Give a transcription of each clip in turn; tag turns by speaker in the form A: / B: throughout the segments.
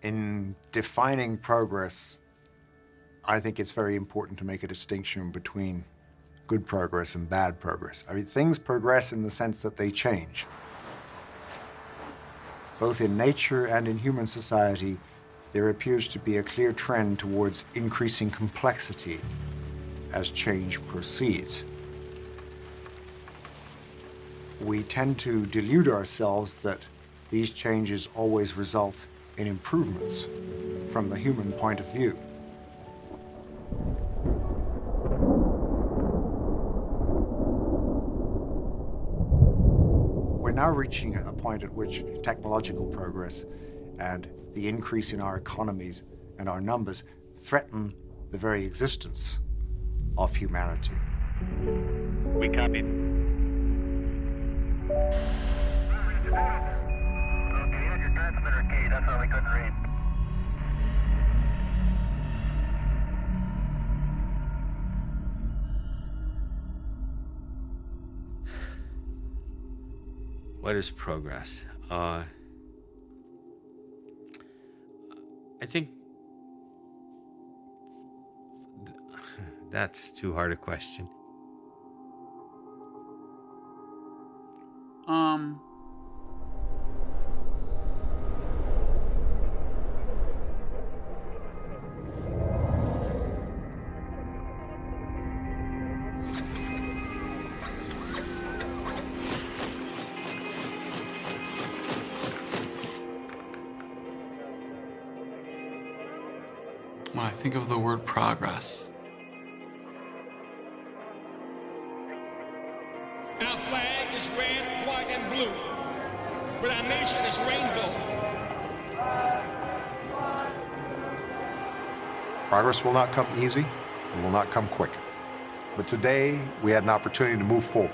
A: In defining progress, I think it's very important to make a distinction between good progress and bad progress. I mean, things progress in the sense that they change. Both in nature and in human society, there appears to be a clear trend towards increasing complexity as change proceeds. We tend to delude ourselves that these changes always result in improvements from the human point of view. We're now reaching a point at which technological progress and the increase in our economies and our numbers threaten the very existence of humanity.
B: We copy. Transmitter key, that's why we couldn't read.
C: What is progress? I think that's too hard a question.
D: When I think of the word progress,
E: our flag is red, white, and blue, but our nation is rainbow.
F: Progress will not come easy, it will not come quick. But today, we had an opportunity to move forward.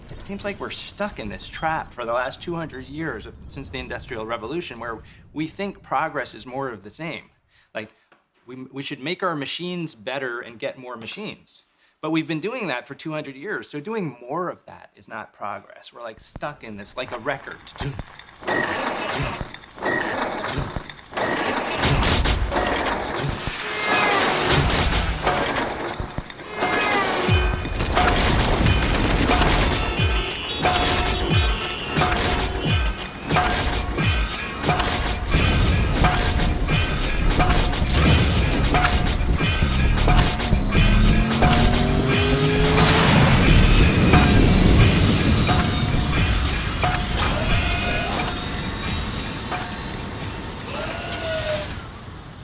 G: It seems like we're stuck in this trap for the last 200 years since the Industrial Revolution, where we think progress is more of the same. Like, we should make our machines better and get more machines. But we've been doing that for 200 years, so doing more of that is not progress. We're like stuck in this, like a record.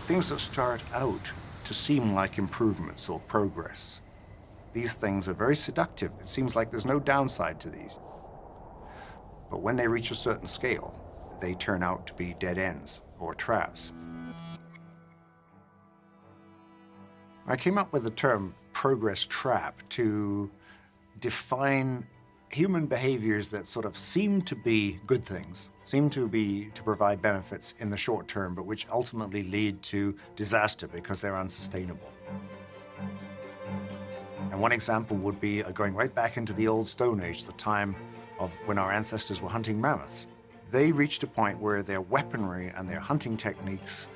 A: Things that start out to seem like improvements or progress, these things are very seductive. It seems like there's no downside to these. But when they reach a certain scale, they turn out to be dead ends or traps. I came up with the term progress trap to define human behaviors that sort of seem to be good things, seem to provide benefits in the short term, but which ultimately lead to disaster because they're unsustainable. And one example would be going right back into the old Stone Age, the time of when our ancestors were hunting mammoths. They reached a point where their weaponry and their hunting techniques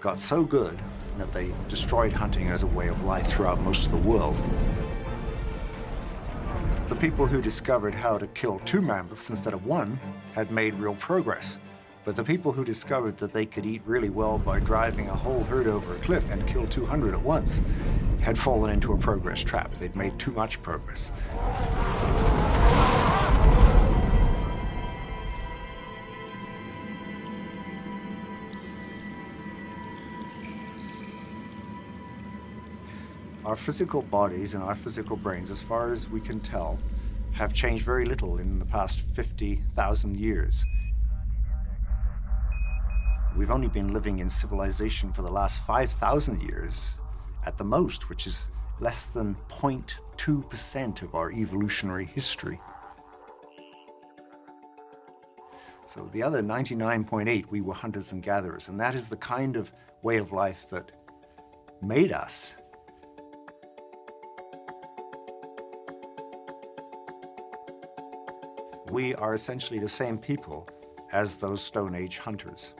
A: got so good that they destroyed hunting as a way of life throughout most of the world. The people who discovered how to kill 2 mammoths instead of 1 had made real progress. But the people who discovered that they could eat really well by driving a whole herd over a cliff and kill 200 at once had fallen into a progress trap. They'd made too much progress. Our physical bodies and our physical brains, as far as we can tell, have changed very little in the past 50,000 years. We've only been living in civilization for the last 5,000 years at the most, which is less than 0.2% of our evolutionary history. So the other 99.8, we were hunters and gatherers, and that is the kind of way of life that made us. We are essentially the same people as those Stone Age hunters.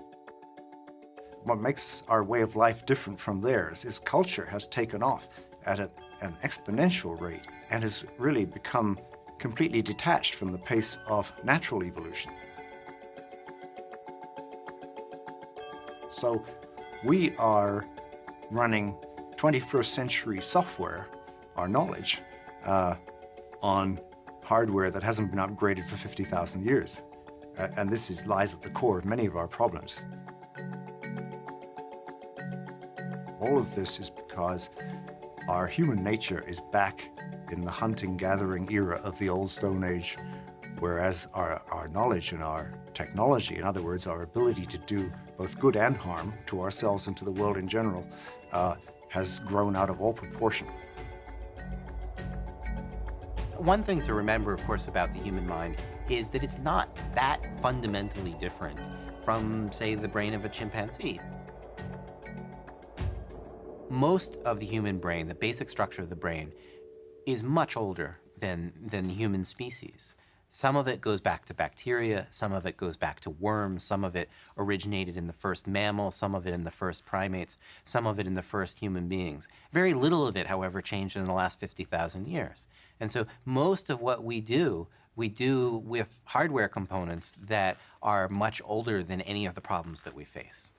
A: What makes our way of life different from theirs is culture has taken off at an exponential rate and has really become completely detached from the pace of natural evolution. So we are running 21st century software, our knowledge, on hardware that hasn't been upgraded for 50,000 years. And this lies at the core of many of our problems. All of this is because our human nature is back in the hunting-gathering era of the old Stone Age, whereas our knowledge and our technology, in other words, our ability to do both good and harm to ourselves and to the world in general, has grown out of all proportion.
H: One thing to remember, of course, about the human mind is that it's not that fundamentally different from, say, the brain of a chimpanzee. Most of the human brain, the basic structure of the brain, is much older than the human species. Some of it goes back to bacteria, some of it goes back to worms, some of it originated in the first mammal, some of it in the first primates, some of it in the first human beings. Very little of it, however, changed in the last 50,000 years. And so most of what we do with hardware components that are much older than any of the problems that we face.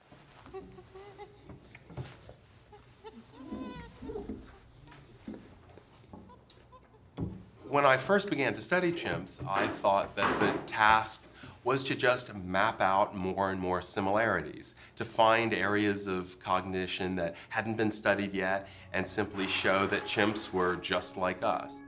I: When I first began to study chimps, I thought that the task was to just map out more and more similarities, to find areas of cognition that hadn't been studied yet, and simply show that chimps were just like us.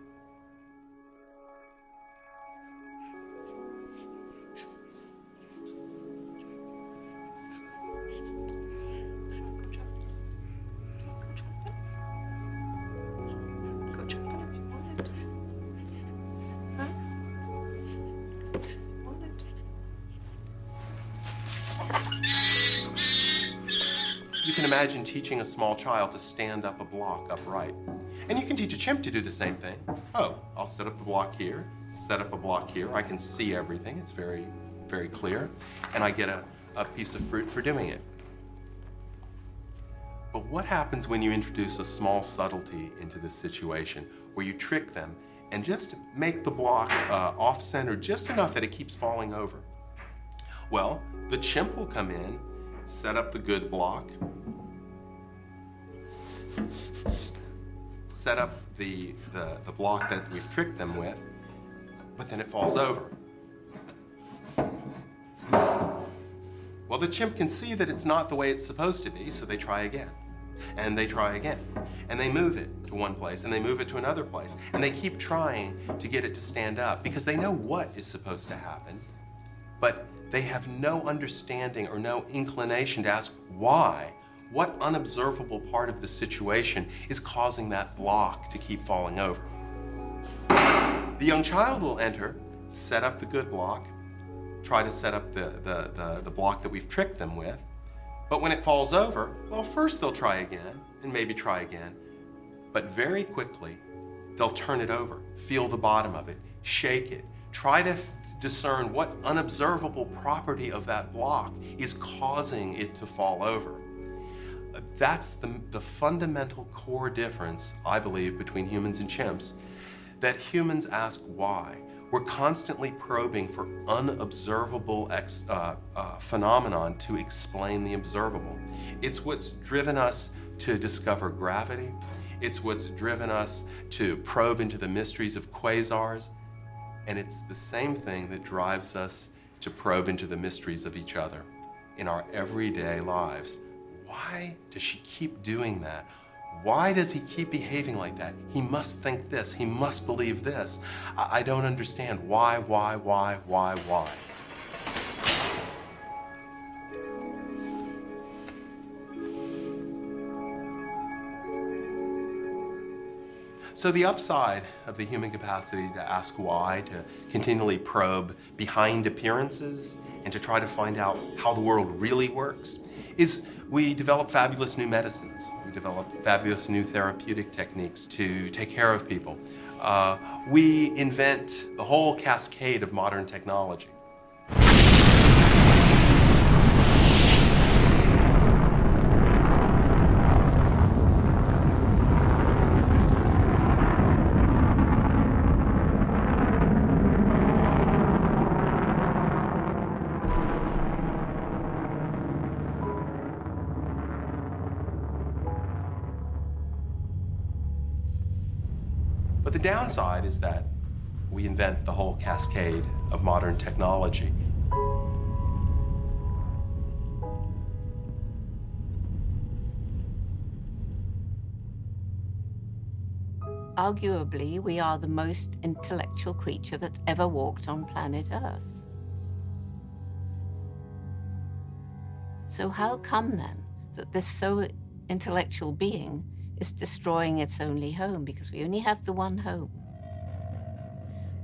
I: You can imagine teaching a small child to stand up a block upright. And you can teach a chimp to do the same thing. Oh, I'll set up the block here, set up a block here. I can see everything. It's very, very clear. And I get a piece of fruit for doing it. But what happens when you introduce a small subtlety into this situation where you trick them and just make the block off-center just enough that it keeps falling over? Well, the chimp will come in, set up the good block, set up the block that we've tricked them with, but then it falls over. Well, the chimp can see that it's not the way it's supposed to be, so they try again. And they try again. And they move it to one place, and they move it to another place. And they keep trying to get it to stand up because they know what is supposed to happen. but they have no understanding or no inclination to ask why. What unobservable part of the situation is causing that block to keep falling over? The young child will enter, set up the good block, try to set up the block that we've tricked them with, but when it falls over, well, first they'll try again, and maybe try again, but very quickly, they'll turn it over, feel the bottom of it, shake it, try to discern what unobservable property of that block is causing it to fall over. That's the fundamental core difference, I believe, between humans and chimps, that humans ask why. We're constantly probing for unobservable phenomenon to explain the observable. It's what's driven us to discover gravity. It's what's driven us to probe into the mysteries of quasars. And it's the same thing that drives us to probe into the mysteries of each other in our everyday lives. Why does she keep doing that? Why does he keep behaving like that? He must think this. He must believe this. I don't understand. Why? So the upside of the human capacity to ask why, to continually probe behind appearances, and to try to find out how the world really works, is we develop fabulous new medicines. We develop fabulous new therapeutic techniques to take care of people. We invent the whole cascade of modern technology. But the downside is that we invent the whole cascade of modern technology.
J: Arguably, we are the most intellectual creature that's ever walked on planet Earth. So how come then that this so intellectual being is destroying its only home, because we only have the one home?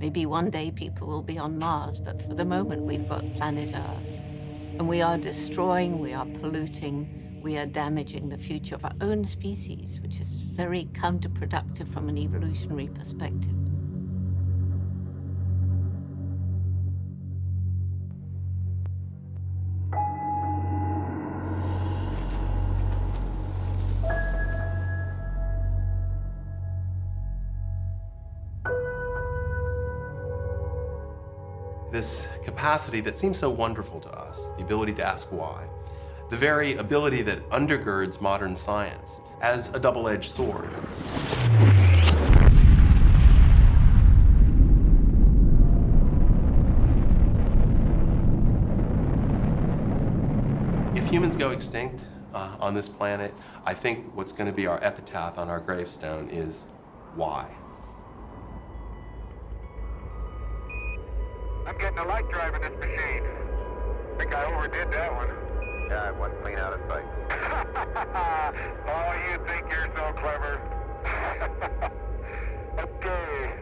J: Maybe one day people will be on Mars, but for the moment we've got planet Earth. And we are destroying, we are polluting, we are damaging the future of our own species, which is very counterproductive from an evolutionary perspective.
I: This capacity that seems so wonderful to us, the ability to ask why, the very ability that undergirds modern science as a double-edged sword. If humans go extinct on this planet, I think what's going to be our epitaph on our gravestone is why.
B: I'm getting a light driving this machine. Think I overdid that one. Yeah, it went clean out of sight. Oh, you think you're so clever. Okay.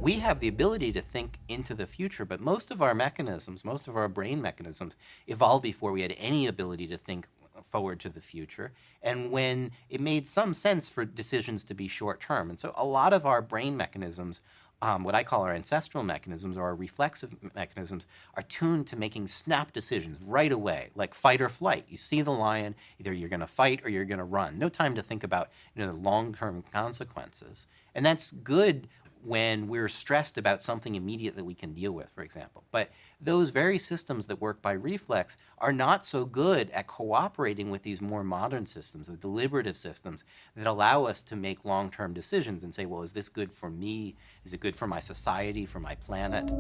H: We have the ability to think into the future, but most of our mechanisms, most of our brain mechanisms evolved before we had any ability to think forward to the future, and when it made some sense for decisions to be short-term. And so a lot of our brain mechanisms, what I call our ancestral mechanisms or our reflexive mechanisms, are tuned to making snap decisions right away, like fight or flight. You see the lion, either you're going to fight or you're going to run. No time to think about the long-term consequences. And that's good when we're stressed about something immediate that we can deal with, for example. But those very systems that work by reflex are not so good at cooperating with these more modern systems, the deliberative systems that allow us to make long-term decisions and say, well, is this good for me? Is it good for my society, for my planet?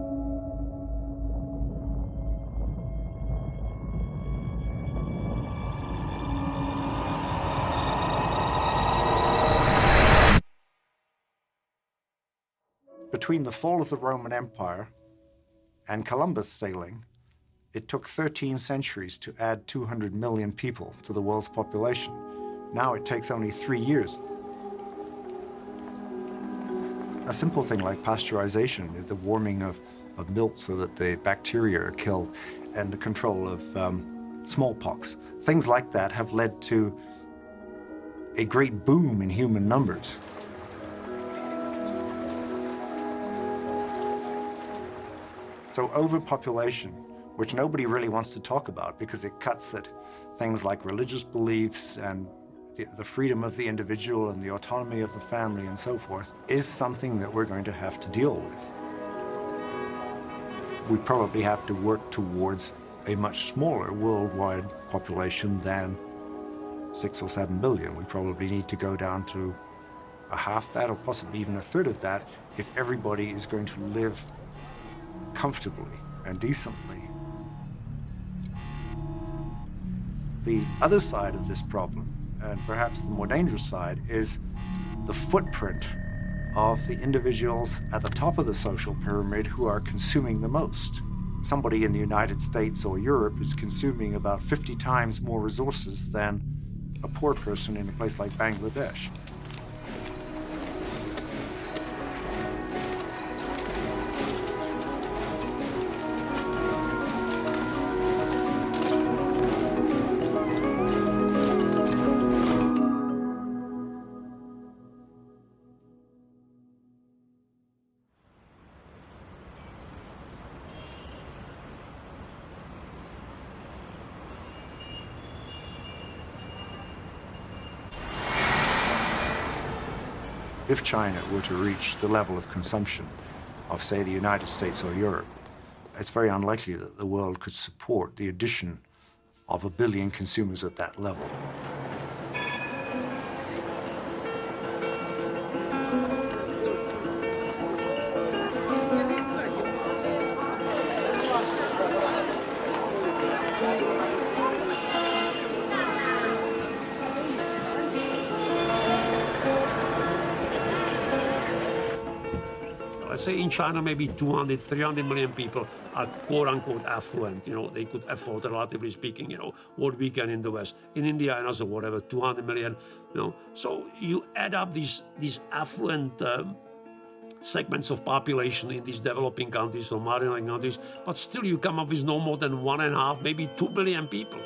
A: Between the fall of the Roman Empire and Columbus sailing, it took 13 centuries to add 200 million people to the world's population. Now it takes only 3 years. A simple thing like pasteurization, the warming of milk so that the bacteria are killed, and the control of smallpox. Things like that have led to a great boom in human numbers. So overpopulation, which nobody really wants to talk about because it cuts at things like religious beliefs and the freedom of the individual and the autonomy of the family and so forth, is something that we're going to have to deal with. We probably have to work towards a much smaller worldwide population than 6 or 7 billion. We probably need to go down to a half that or possibly even a third of that if everybody is going to live comfortably and decently. The other side of this problem, and perhaps the more dangerous side, is the footprint of the individuals at the top of the social pyramid who are consuming the most. Somebody in the United States or Europe is consuming about 50 times more resources than a poor person in a place like Bangladesh. If China were to reach the level of consumption of, say, the United States or Europe, it's very unlikely that the world could support the addition of 1 billion consumers at that level.
K: Let's say in China, maybe 200, 300 million people are quote-unquote affluent. You know, they could afford, relatively speaking, you know, what we can in the West. In India, and also whatever, 200 million, you know. So you add up these affluent segments of population in these developing countries or marginal countries, but still you come up with no more than 1.5, maybe 2 billion people.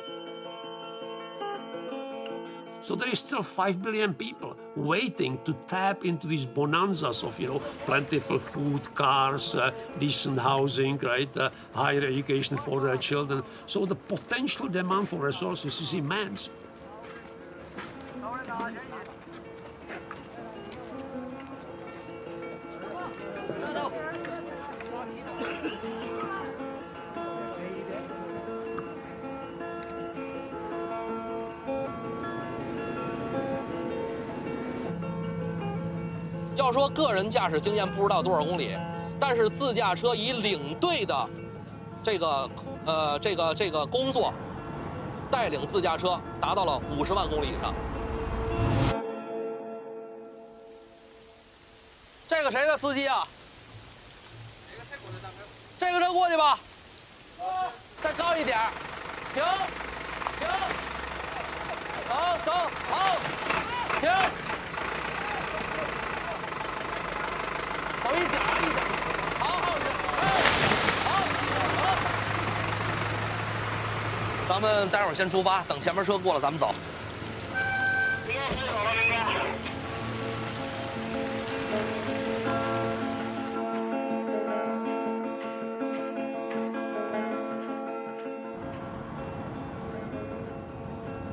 K: So there is still 5 billion people waiting to tap into these bonanzas of, you know, plentiful food, cars, decent housing, right, higher education for their children. So the potential demand for resources is immense.
L: 要说个人驾驶经验不知道多少公里，但是自驾车以领队的这个工作，带领自驾车达到了50万公里以上。这个谁的司机啊？这个车过去吧。再高一点，停，停，走，好，停。走一点一点，好，好，咱们待会儿先出发，等前面车过了咱们走。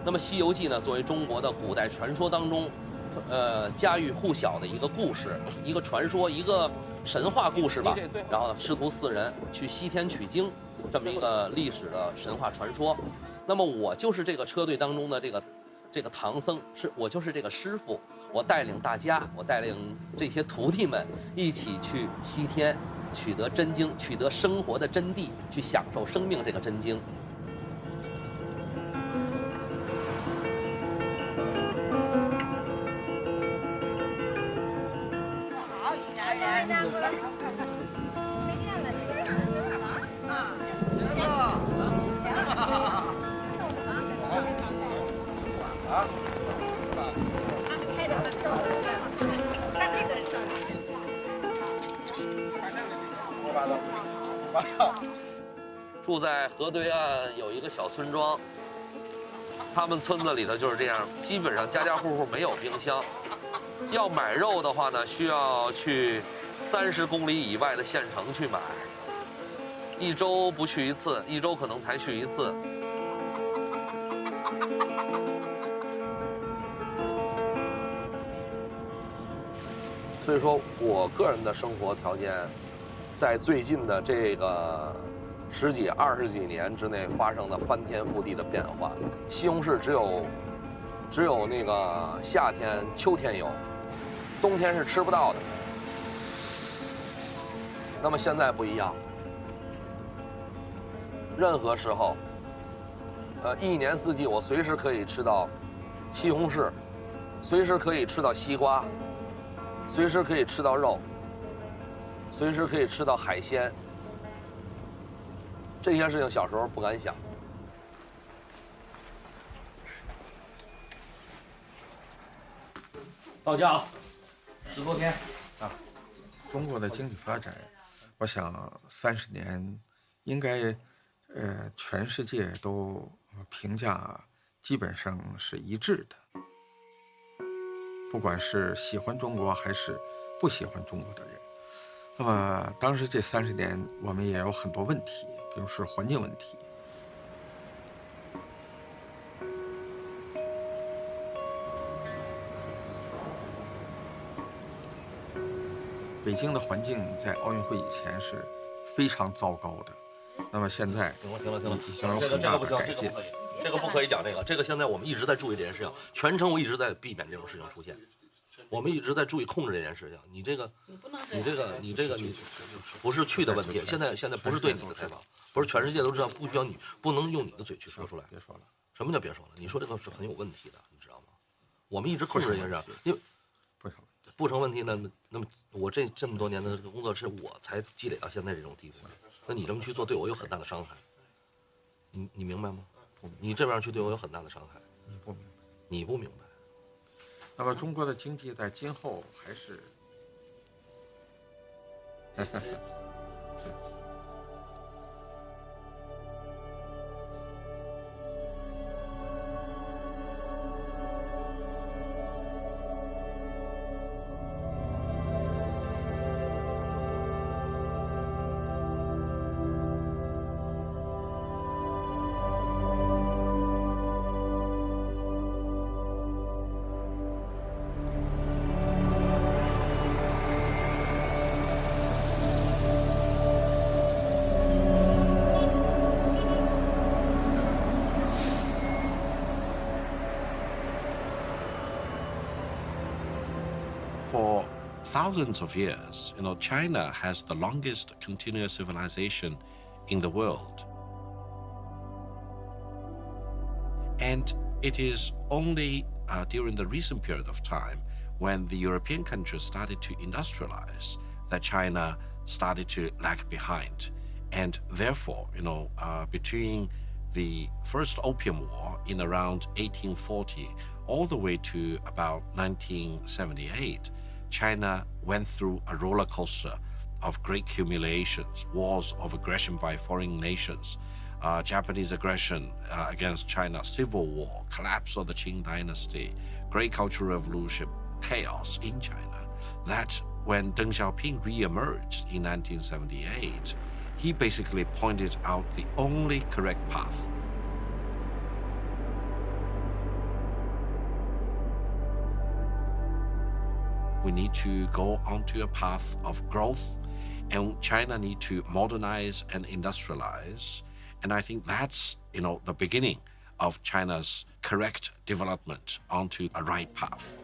L: 那么《西游记》呢，作为中国的古代传说当中，家喻户晓的一个故事，一个传说，一个神话故事吧。然后师徒4人去西天取经，这么一个历史的神话传说。那么我就是这个车队当中的这个唐僧，我就是这个师傅，我带领大家，我带领这些徒弟们一起去西天，取得真经，取得生活的真谛，去享受生命这个真经。住在河对岸有一个小村庄，他们村子里头就是这样，基本上家家户户没有冰箱。要买肉的话呢，需要去30公里以外的县城去买，一周不去一次，一周可能才去一次。所以说我个人的生活条件，在最近的这个10几、20几年之内发生了翻天覆地的变化。西红柿只有那个夏天、秋天有，冬天是吃不到的。那么现在不一样，任何时候，一年四季我随时可以吃到西红柿，随时可以吃到西瓜，随时可以吃到肉，随时可以吃到海鲜。这些事情小时候不敢想。到家了，10多天啊。
M: 中国的经济发展，我想30年，应该全世界都评价基本上是一致的。不管是喜欢中国还是不喜欢中国的人，那么当时这30年，我们也有很多问题，比如是环境问题。北京的环境在奥运会以前是非常糟糕的，那么现在
L: 停了，
M: 已经有很大的改进。
L: 这个不可以讲这个现在我们一直在注意这件事情，全程我一直在避免这种事情出现，我们一直在注意控制这件事情。你这个不是去的问题，现在不是对你的采访，不是全世界都知道，不需要你不能用你的嘴去说出来。
M: 别说了，
L: 什么叫别说了？你说这个是很有问题的，你知道吗？我们一直控制这件事，因为不成问题，那么我这么多年的这个工作是我才积累到现在这种地步，那你这么去做对我有很大的伤害，你明白吗？你这样去对我有很大的伤害，你不明白。
M: 那么中国的经济在今后还是，For
N: thousands of years, China has the longest continuous civilization in the world. And it is only during the recent period of time when the European countries started to industrialize that China started to lag behind. And therefore, between the first Opium War in around 1840 all the way to about 1978, China went through a roller coaster of great humiliations, wars of aggression by foreign nations, Japanese aggression against China, civil war, collapse of the Qing dynasty, great cultural revolution, chaos in China. That when Deng Xiaoping re-emerged in 1978, he basically pointed out the only correct path. We need to go onto a path of growth, and China need to modernize and industrialize. And I think that's, the beginning of China's correct development onto a right path.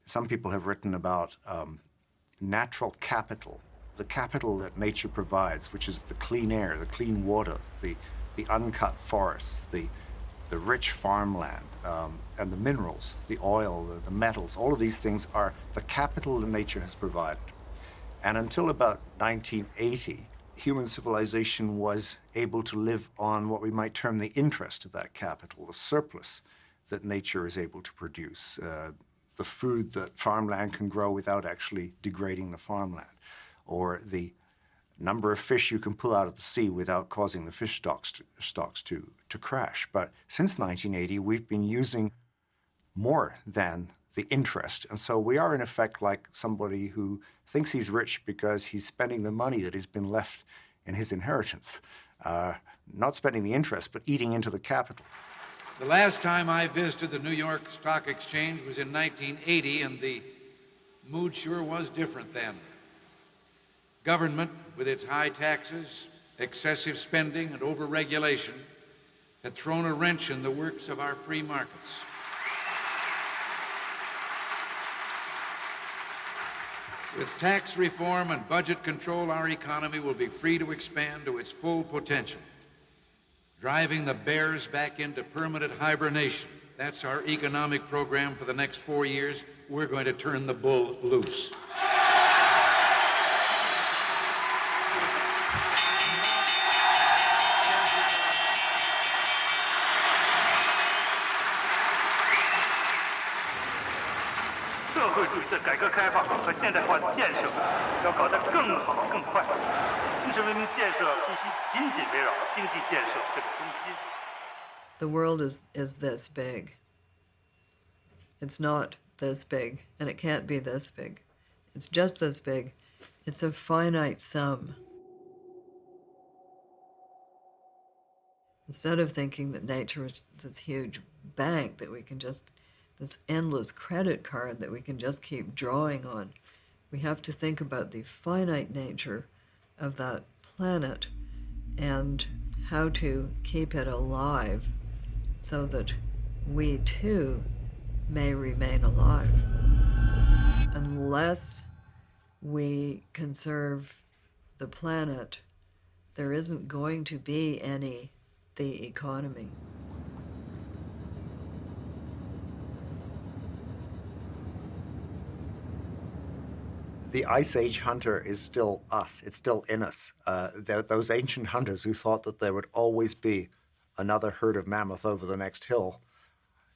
A: Some people have written about natural capital, the capital that nature provides, which is the clean air, the clean water, the uncut forests, the the rich farmland, and the minerals, the oil, the metals, all of these things are the capital that nature has provided. And until about 1980, human civilization was able to live on what we might term the interest of that capital, the surplus that nature is able to produce, the food that farmland can grow without actually degrading the farmland, or the number of fish you can pull out of the sea without causing the fish stocks to crash. But since 1980, we've been using more than the interest. And so we are in effect like somebody who thinks he's rich because he's spending the money that has been left in his inheritance, not spending the interest, but eating into the capital.
O: The last time I visited the New York Stock Exchange was in 1980, and the mood sure was different then. Government, with its high taxes, excessive spending, and over-regulation, had thrown a wrench in the works of our free markets. With tax reform and budget control, our economy will be free to expand to its full potential, driving the bears back into permanent hibernation. That's our economic program for the next 4 years. We're going to turn the bull loose.
P: The world is this big. It's not this big, and it can't be this big. It's just this big. It's a finite sum. Instead of thinking that nature is this huge bank that we can just, this endless credit card that we can just keep drawing on, we have to think about the finite nature of that planet and how to keep it alive so that we too may remain alive. Unless we conserve the planet, there isn't going to be the economy.
A: The Ice Age hunter is still us. It's still in us. Those ancient hunters who thought that there would always be another herd of mammoth over the next hill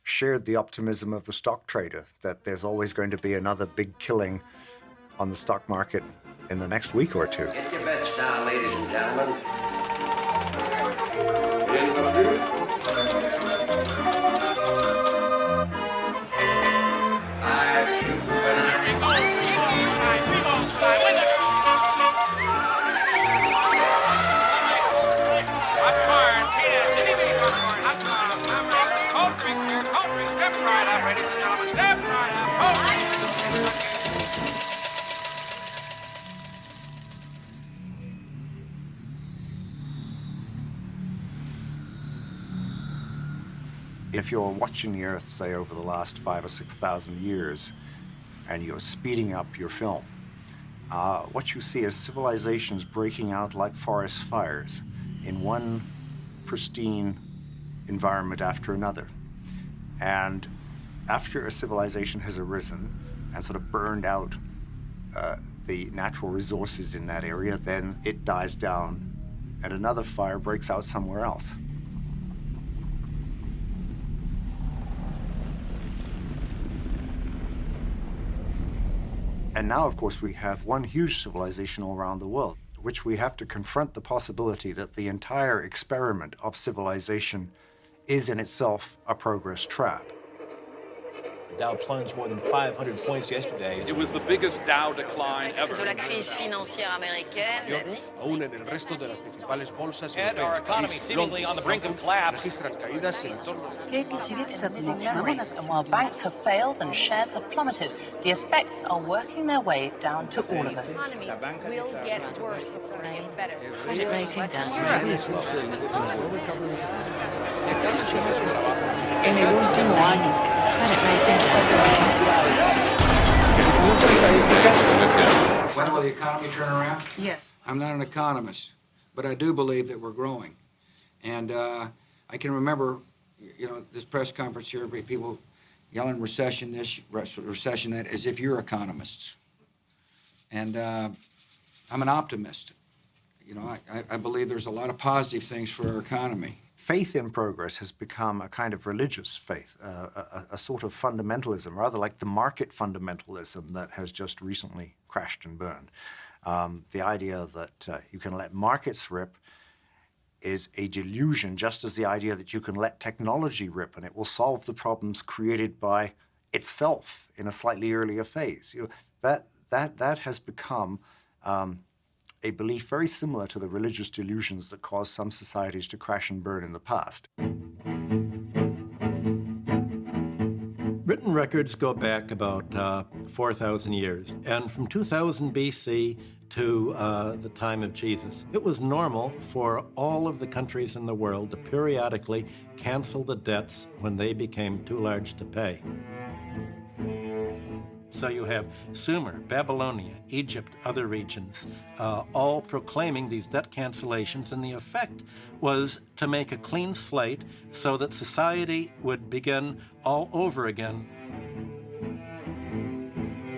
A: shared the optimism of the stock trader, that there's always going to be another big killing on the stock market in the next week or two.
Q: Get your bets down, ladies and gentlemen.
A: If you're watching the Earth, say, over the last 5,000 or 6,000 years, and you're speeding up your film, what you see is civilizations breaking out like forest fires in one pristine environment after another. And after a civilization has arisen and sort of burned out the natural resources in that area, then it dies down and another fire breaks out somewhere else. And now, of course, we have one huge civilization all around the world, which we have to confront the possibility that the entire experiment of civilization is in itself a progress trap.
R: The Dow plunged more than 500 points yesterday.
S: It was the biggest Dow decline ever.
T: De la crise financière américaine.
S: Aún en el resto de las principales bolsas
T: And our economy seemingly on the brink of collapse.
S: Registran caídas en torno
T: And while banks have failed and shares have plummeted, the effects are working their way down to all of us.
U: The economy will get worse before it gets better.
J: Credit rating down.
U: En el último año.
J: Credit rating down.
V: When will the economy turn around?
U: Yes.
V: I'm not an economist, but I do believe that we're growing. And I can remember
C: You know, this press conference here, people yelling recession this, recession that, as if you're economists. And I'm an optimist. You know, I believe there's a lot of positive things for our economy.
A: Faith in progress has become a kind of religious faith, a sort of fundamentalism, rather like the market fundamentalism that has just recently crashed and burned. The idea that you can let markets rip is a delusion, just as the idea that you can let technology rip and it will solve the problems created by itself in a slightly earlier phase. You know, that has become a belief very similar to the religious delusions that caused some societies to crash and burn in the past.
V: Written records go back about 4,000 years, and from 2000 BC to the time of Jesus, it was normal for all of the countries in the world to periodically cancel the debts when they became too large to pay. So you have Sumer, Babylonia, Egypt, other regions, all proclaiming these debt cancellations, and the effect was to make a clean slate so that society would begin all over again.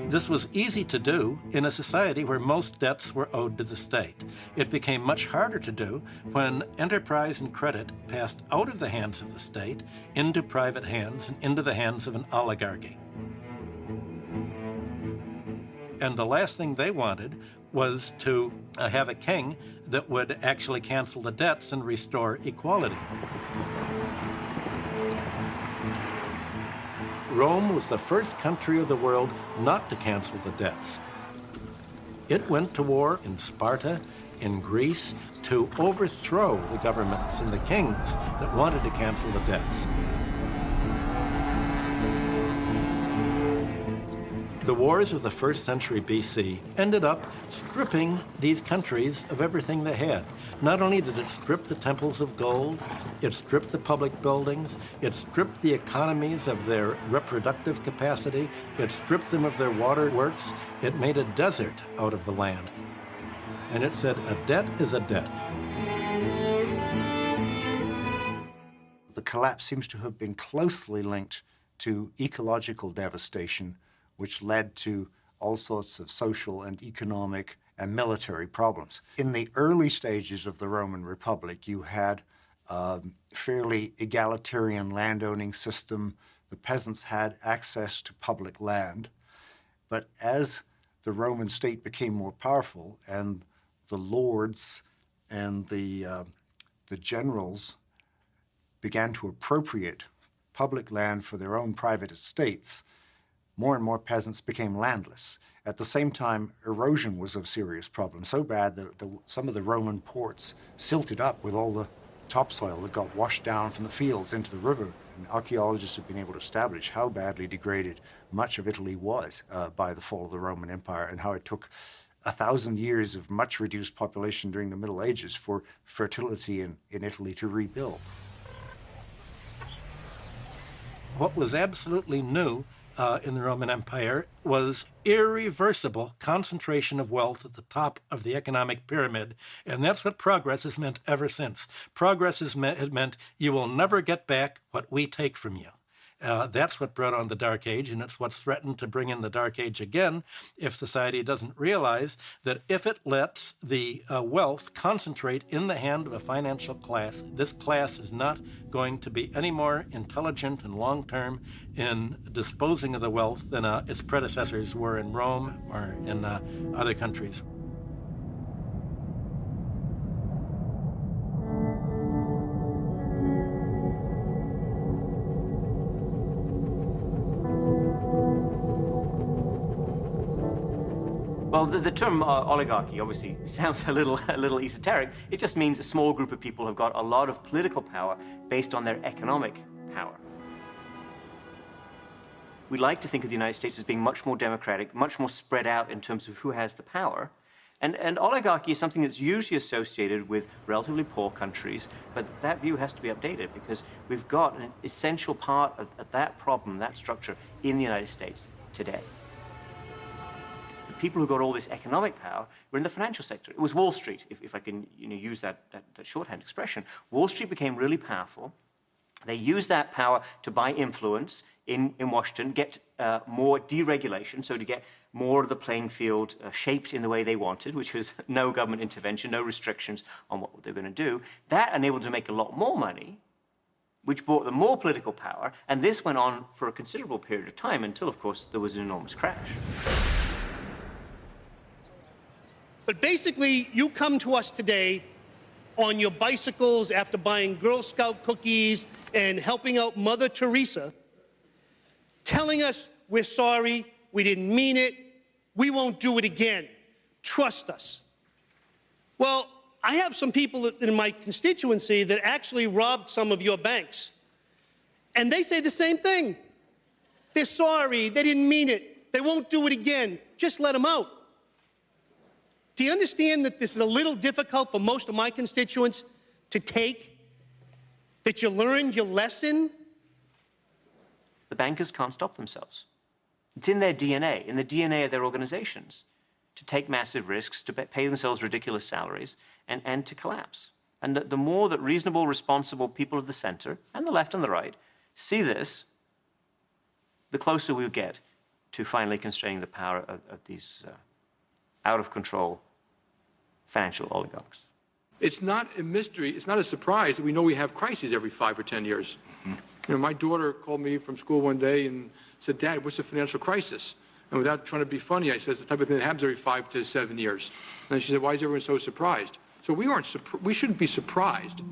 V: This was easy to do in a society where most debts were owed to the state. It became much harder to do when enterprise and credit passed out of the hands of the state into private hands and into the hands of an oligarchy. And the last thing they wanted was to have a king that would actually cancel the debts and restore equality. Rome was the first country of the world not to cancel the debts. It went to war in Sparta, in Greece, to overthrow the governments and the kings that wanted to cancel the debts. The wars of the 1st century BC ended up stripping these countries of everything they had. Not only did it strip the temples of gold, it stripped the public buildings, it stripped the economies of their reproductive capacity, it stripped them of their waterworks, it made a desert out of the land. And it said, a debt is a debt.
A: The collapse seems to have been closely linked to ecological devastation, which led to all sorts of social and economic and military problems. In the early stages of the Roman Republic, you had a fairly egalitarian landowning system. The peasants had access to public land. But as the Roman state became more powerful and the lords and the generals began to appropriate public land for their own private estates, more and more peasants became landless. At the same time, erosion was a serious problem, so bad that some of the Roman ports silted up with all the topsoil that got washed down from the fields into the river. And archaeologists have been able to establish how badly degraded much of Italy was by the fall of the Roman Empire, and how it took 1,000 years of much reduced population during the Middle Ages for fertility in Italy to rebuild.
V: What was absolutely new in the Roman Empire was irreversible concentration of wealth at the top of the economic pyramid. And that's what progress has meant ever since. Progress has meant you will never get back what we take from you. That's what brought on the Dark Age, and it's what's threatened to bring in the Dark Age again if society doesn't realize that if it lets the wealth concentrate in the hand of a financial class, this class is not going to be any more intelligent and long-term in disposing of the wealth than its predecessors were in Rome or in other countries.
W: Well, the term oligarchy obviously sounds a little esoteric. It just means a small group of people have got a lot of political power based on their economic power. We like to think of the United States as being much more democratic, much more spread out in terms of who has the power. And oligarchy is something that's usually associated with relatively poor countries, but that view has to be updated because we've got an essential part of that problem, that structure, in the United States today. People who got all this economic power were in the financial sector. It was Wall Street, if I can use that shorthand expression. Wall Street became really powerful, They use that power to buy influence in Washington, get more deregulation, so to get more of the playing field shaped in the way they wanted, which was no government intervention, no restrictions on what they're going to do. That enabled them to make a lot more money, which brought them more political power, and this went on for a considerable period of time until, of course, there was an enormous crash.
D: But basically, you come to us today on your bicycles after buying Girl Scout cookies and helping out Mother Teresa, telling us we're sorry, we didn't mean it, we won't do it again, trust us. Well, I have some people in my constituency that actually robbed some of your banks, and they say the same thing. They're sorry, they didn't mean it, they won't do it again, just let them out. Do you understand that this is a little difficult for most of my constituents to take? That you learned your lesson?
W: The bankers can't stop themselves. It's in their DNA, in the DNA of their organizations, to take massive risks, to pay themselves ridiculous salaries, and to collapse. And the more that reasonable, responsible people of the center, and the left and the right, see this, the closer we get to finally constraining the power of these out-of-control financial oligarchs.
E: It's not a mystery, it's not a surprise that we know we have crises every 5 or 10 years. You know, my daughter called me from school one day and said, "Dad, what's a financial crisis?" And without trying to be funny, I said, "It's the type of thing that happens every 5 to 7 years. And she said, "Why is everyone so surprised?" So we shouldn't be surprised.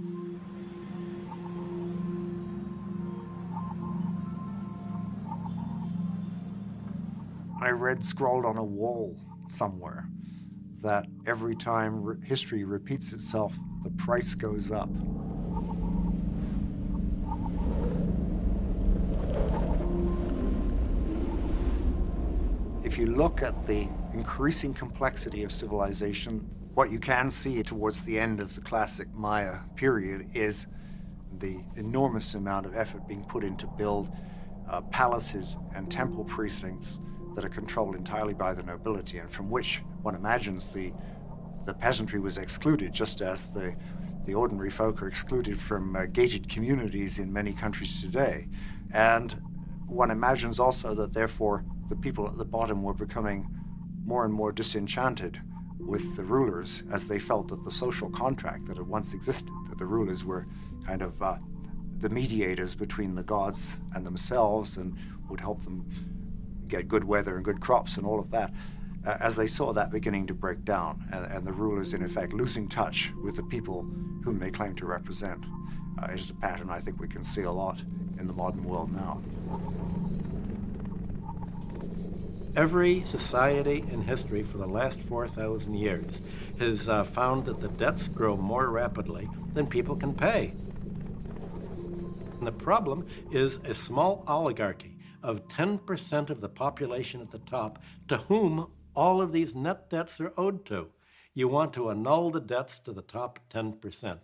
A: I read scrawled on a wall somewhere that every time history repeats itself, the price goes up. If you look at the increasing complexity of civilization, what you can see towards the end of the classic Maya period is the enormous amount of effort being put in to build palaces and temple precincts that are controlled entirely by the nobility, and from which one imagines the peasantry was excluded, just as the ordinary folk are excluded from gated communities in many countries today. And one imagines also that therefore the people at the bottom were becoming more and more disenchanted with the rulers, as they felt that the social contract that had once existed, that the rulers were kind of the mediators between the gods and themselves and would help them get good weather and good crops and all of that, as they saw that beginning to break down and the rulers in effect losing touch with the people whom they claim to represent. It is a pattern I think we can see a lot in the modern world now.
V: Every society in history for the last 4,000 years has found that the debts grow more rapidly than people can pay. And the problem is a small oligarchy of 10% of the population at the top to whom all of these net debts are owed to. You want to annul the debts to the top 10%.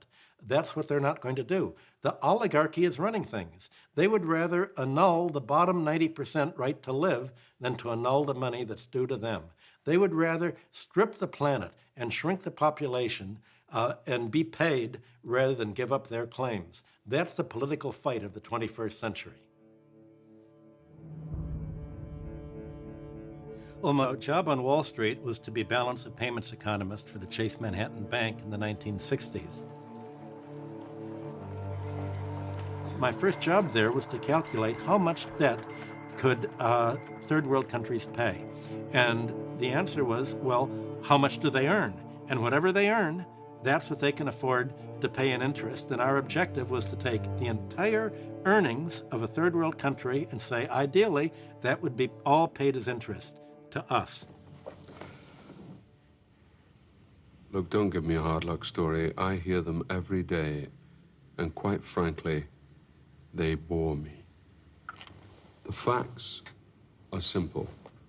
V: That's what they're not going to do. The oligarchy is running things. They would rather annul the bottom 90% right to live than to annul the money that's due to them. They would rather strip the planet and shrink the population and be paid rather than give up their claims. That's the political fight of the 21st century. Well, my job on Wall Street was to be balance of payments economist for the Chase Manhattan Bank in the 1960s. My first job there was to calculate how much debt could third world countries pay. And the answer was, well, how much do they earn? And whatever they earn, that's what they can afford to pay in interest. And our objective was to take the entire earnings of a third world country and say, ideally, that would be all paid as interest to us.
F: Look, don't give me a hard luck story. I hear them every day, and quite frankly, they bore me. The facts are simple.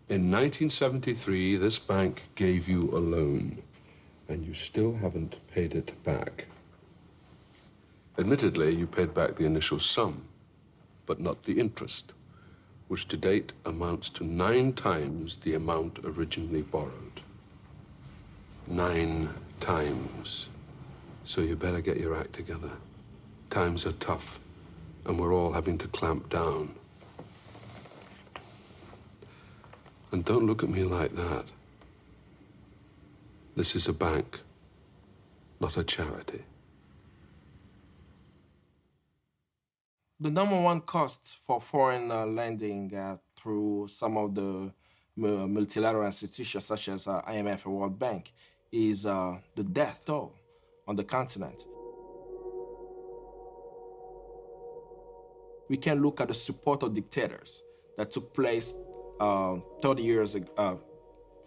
F: In 1973, this bank gave you a loan, and you still haven't paid it back. Admittedly, you paid back the initial sum, but not the interest, which to date amounts to 9 times the amount originally borrowed. 9 times. So you better get your act together. Times are tough, and we're all having to clamp down. And don't look at me like that. This is a bank, not a charity.
B: The number one cost for foreign lending through some of the multilateral institutions such as IMF and World Bank is the death toll on the continent. We can look at the support of dictators that took place 30 years ago,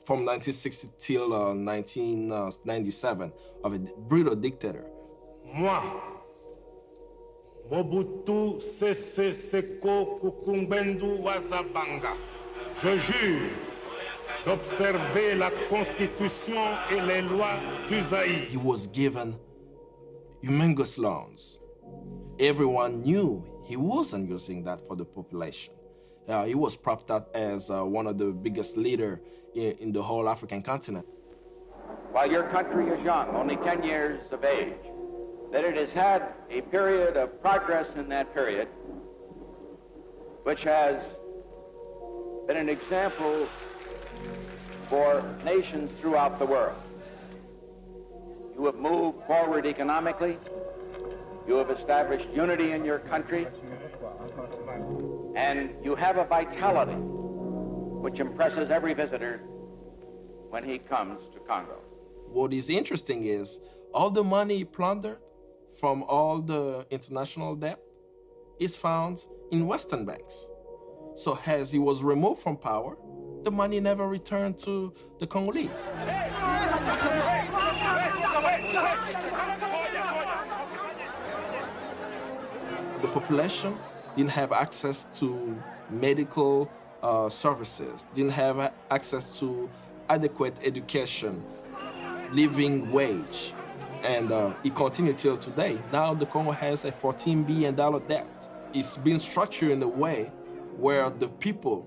B: from 1960 till 1997, of a brutal dictator.
G: Moi, Mobutu Sese Seko Kukumbendu Wazabanga, je jure d'observer la Constitution et les lois du Zaïre.
B: He was given humongous loans. Everyone knew he wasn't using that for the population. He was propped up as one of the biggest leaders in the whole African continent.
I: While your country is young, only 10 years of age, that it has had a period of progress in that period, which has been an example for nations throughout the world. You have moved forward economically. You have established unity in your country. And you have a vitality which impresses every visitor when he comes to Congo.
B: What is interesting is all the money plundered from all the international debt is found in Western banks. So as he was removed from power, the money never returned to the Congolese. The population didn't have access to medical services, didn't have access to adequate education, living wage, and it continued till today. Now the Congo has a $14 billion debt. It's been structured in a way where the people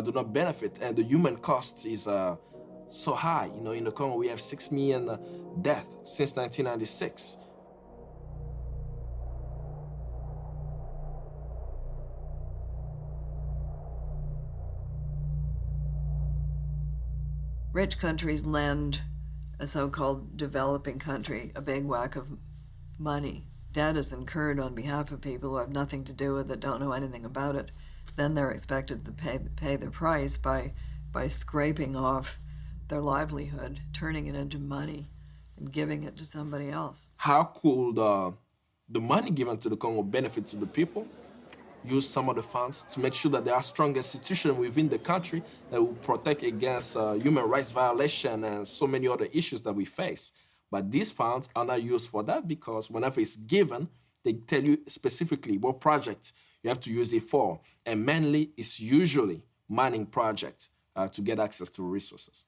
B: do not benefit, and the human cost is so high. You know, in the Congo we have 6 million deaths since 1996.
P: Rich countries lend a so-called developing country a big whack of money. Debt is incurred on behalf of people who have nothing to do with it, don't know anything about it. Then they're expected to pay the price by scraping off their livelihood, turning it into money, and giving it to somebody else.
B: How could the money given to the Congo benefit to the people? Use some of the funds to make sure that there are strong institutions within the country that will protect against human rights violation and so many other issues that we face. But these funds are not used for that because whenever it's given, they tell you specifically what project you have to use it for. And mainly, it's usually mining projects to get access to resources.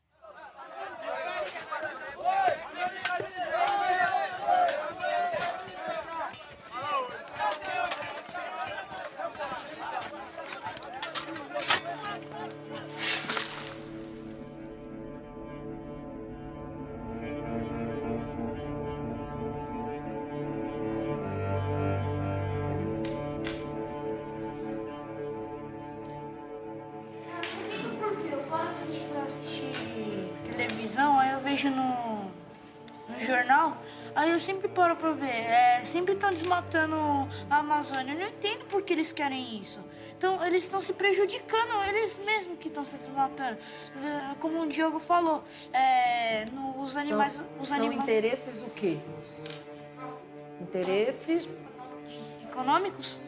X: No jornal, aí eu sempre paro pra ver, sempre estão desmatando a Amazônia. Eu não entendo por que eles querem isso. Então, eles estão se prejudicando, eles mesmos que estão se desmatando. Como o Diogo falou, os animais...
Y: São interesses o quê? Interesses...
X: econômicos?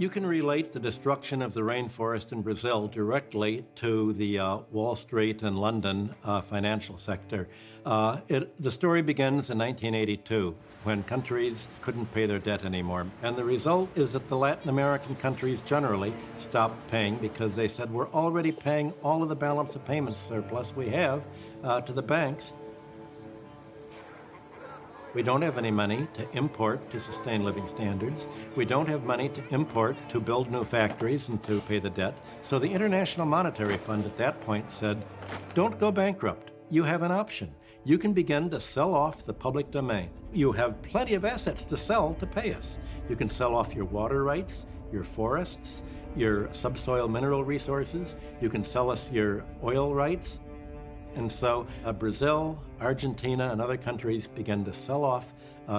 V: You can relate the destruction of the rainforest in Brazil directly to the Wall Street and London financial sector. The story begins in 1982, when countries couldn't pay their debt anymore. And the result is that the Latin American countries generally stopped paying because they said, we're already paying all of the balance of payments surplus we have to the banks. We don't have any money to import to sustain living standards. We don't have money to import to build new factories and to pay the debt. So the International Monetary Fund at that point said, don't go bankrupt. you have an option. You can begin to sell off the public domain. You have plenty of assets to sell to pay us. You can sell off your water rights, your forests, your subsoil mineral resources. You can sell us your oil rights. And so Brazil, Argentina, and other countries began to sell off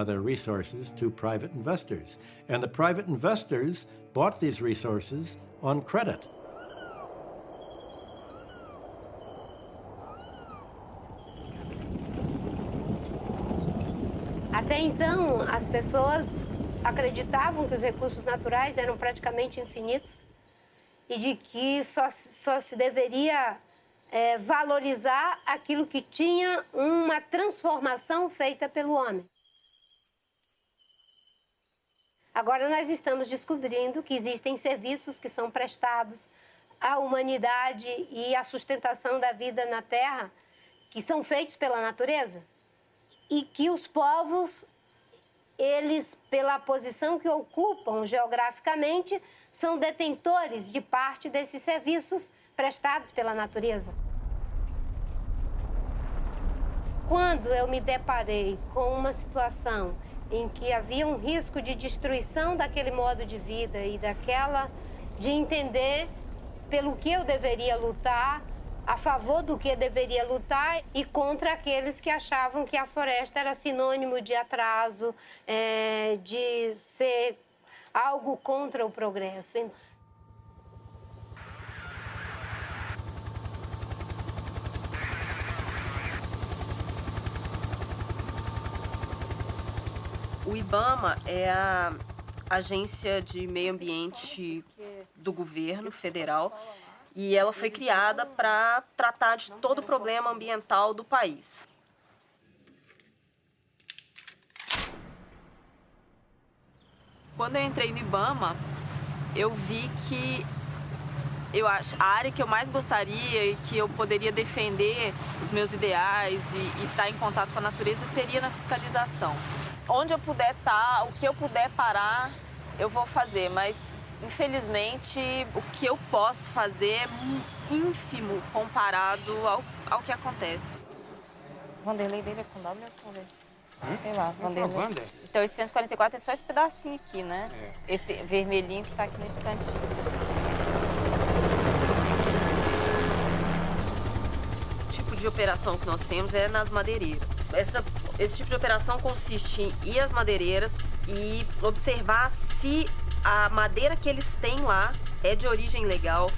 V: their resources to private investors. And the private investors bought these resources on credit.
H: Até então, as pessoas acreditavam que os recursos naturais eram praticamente infinitos e de que só se deveria valorizar aquilo que tinha uma transformação feita pelo homem. Agora nós estamos descobrindo que existem serviços que são prestados à humanidade e à sustentação da vida na Terra, que são feitos pela natureza, e que os povos, eles, pela posição que ocupam geograficamente, são detentores de parte desses serviços prestados pela natureza. Quando eu me deparei com uma situação em que havia um risco de destruição daquele modo de vida e de entender pelo que eu deveria lutar, a favor do que deveria lutar e contra aqueles que achavam que a floresta era sinônimo de atraso, de ser algo contra o progresso.
K: O IBAMA é a agência de meio ambiente do governo federal e ela foi criada para tratar de todo o problema ambiental do país. Quando eu entrei no IBAMA, eu vi que a área que eu mais gostaria e que eu poderia defender os meus ideais e estar em contato com a natureza seria na fiscalização. Onde eu puder estar, o que eu puder parar, eu vou fazer, mas infelizmente o que eu posso fazer é ínfimo comparado ao que acontece.
L: Vanderlei dele é com W ou com V? Sei lá,
K: Vanderlei.
L: Vander. Então esse 144 é só esse pedacinho aqui, né? É. Esse vermelhinho que tá aqui nesse cantinho.
K: O tipo de operação que nós temos é nas madeireiras. Esse tipo de operação consiste em ir às madeireiras e observar se a madeira que eles têm lá é de origem legal.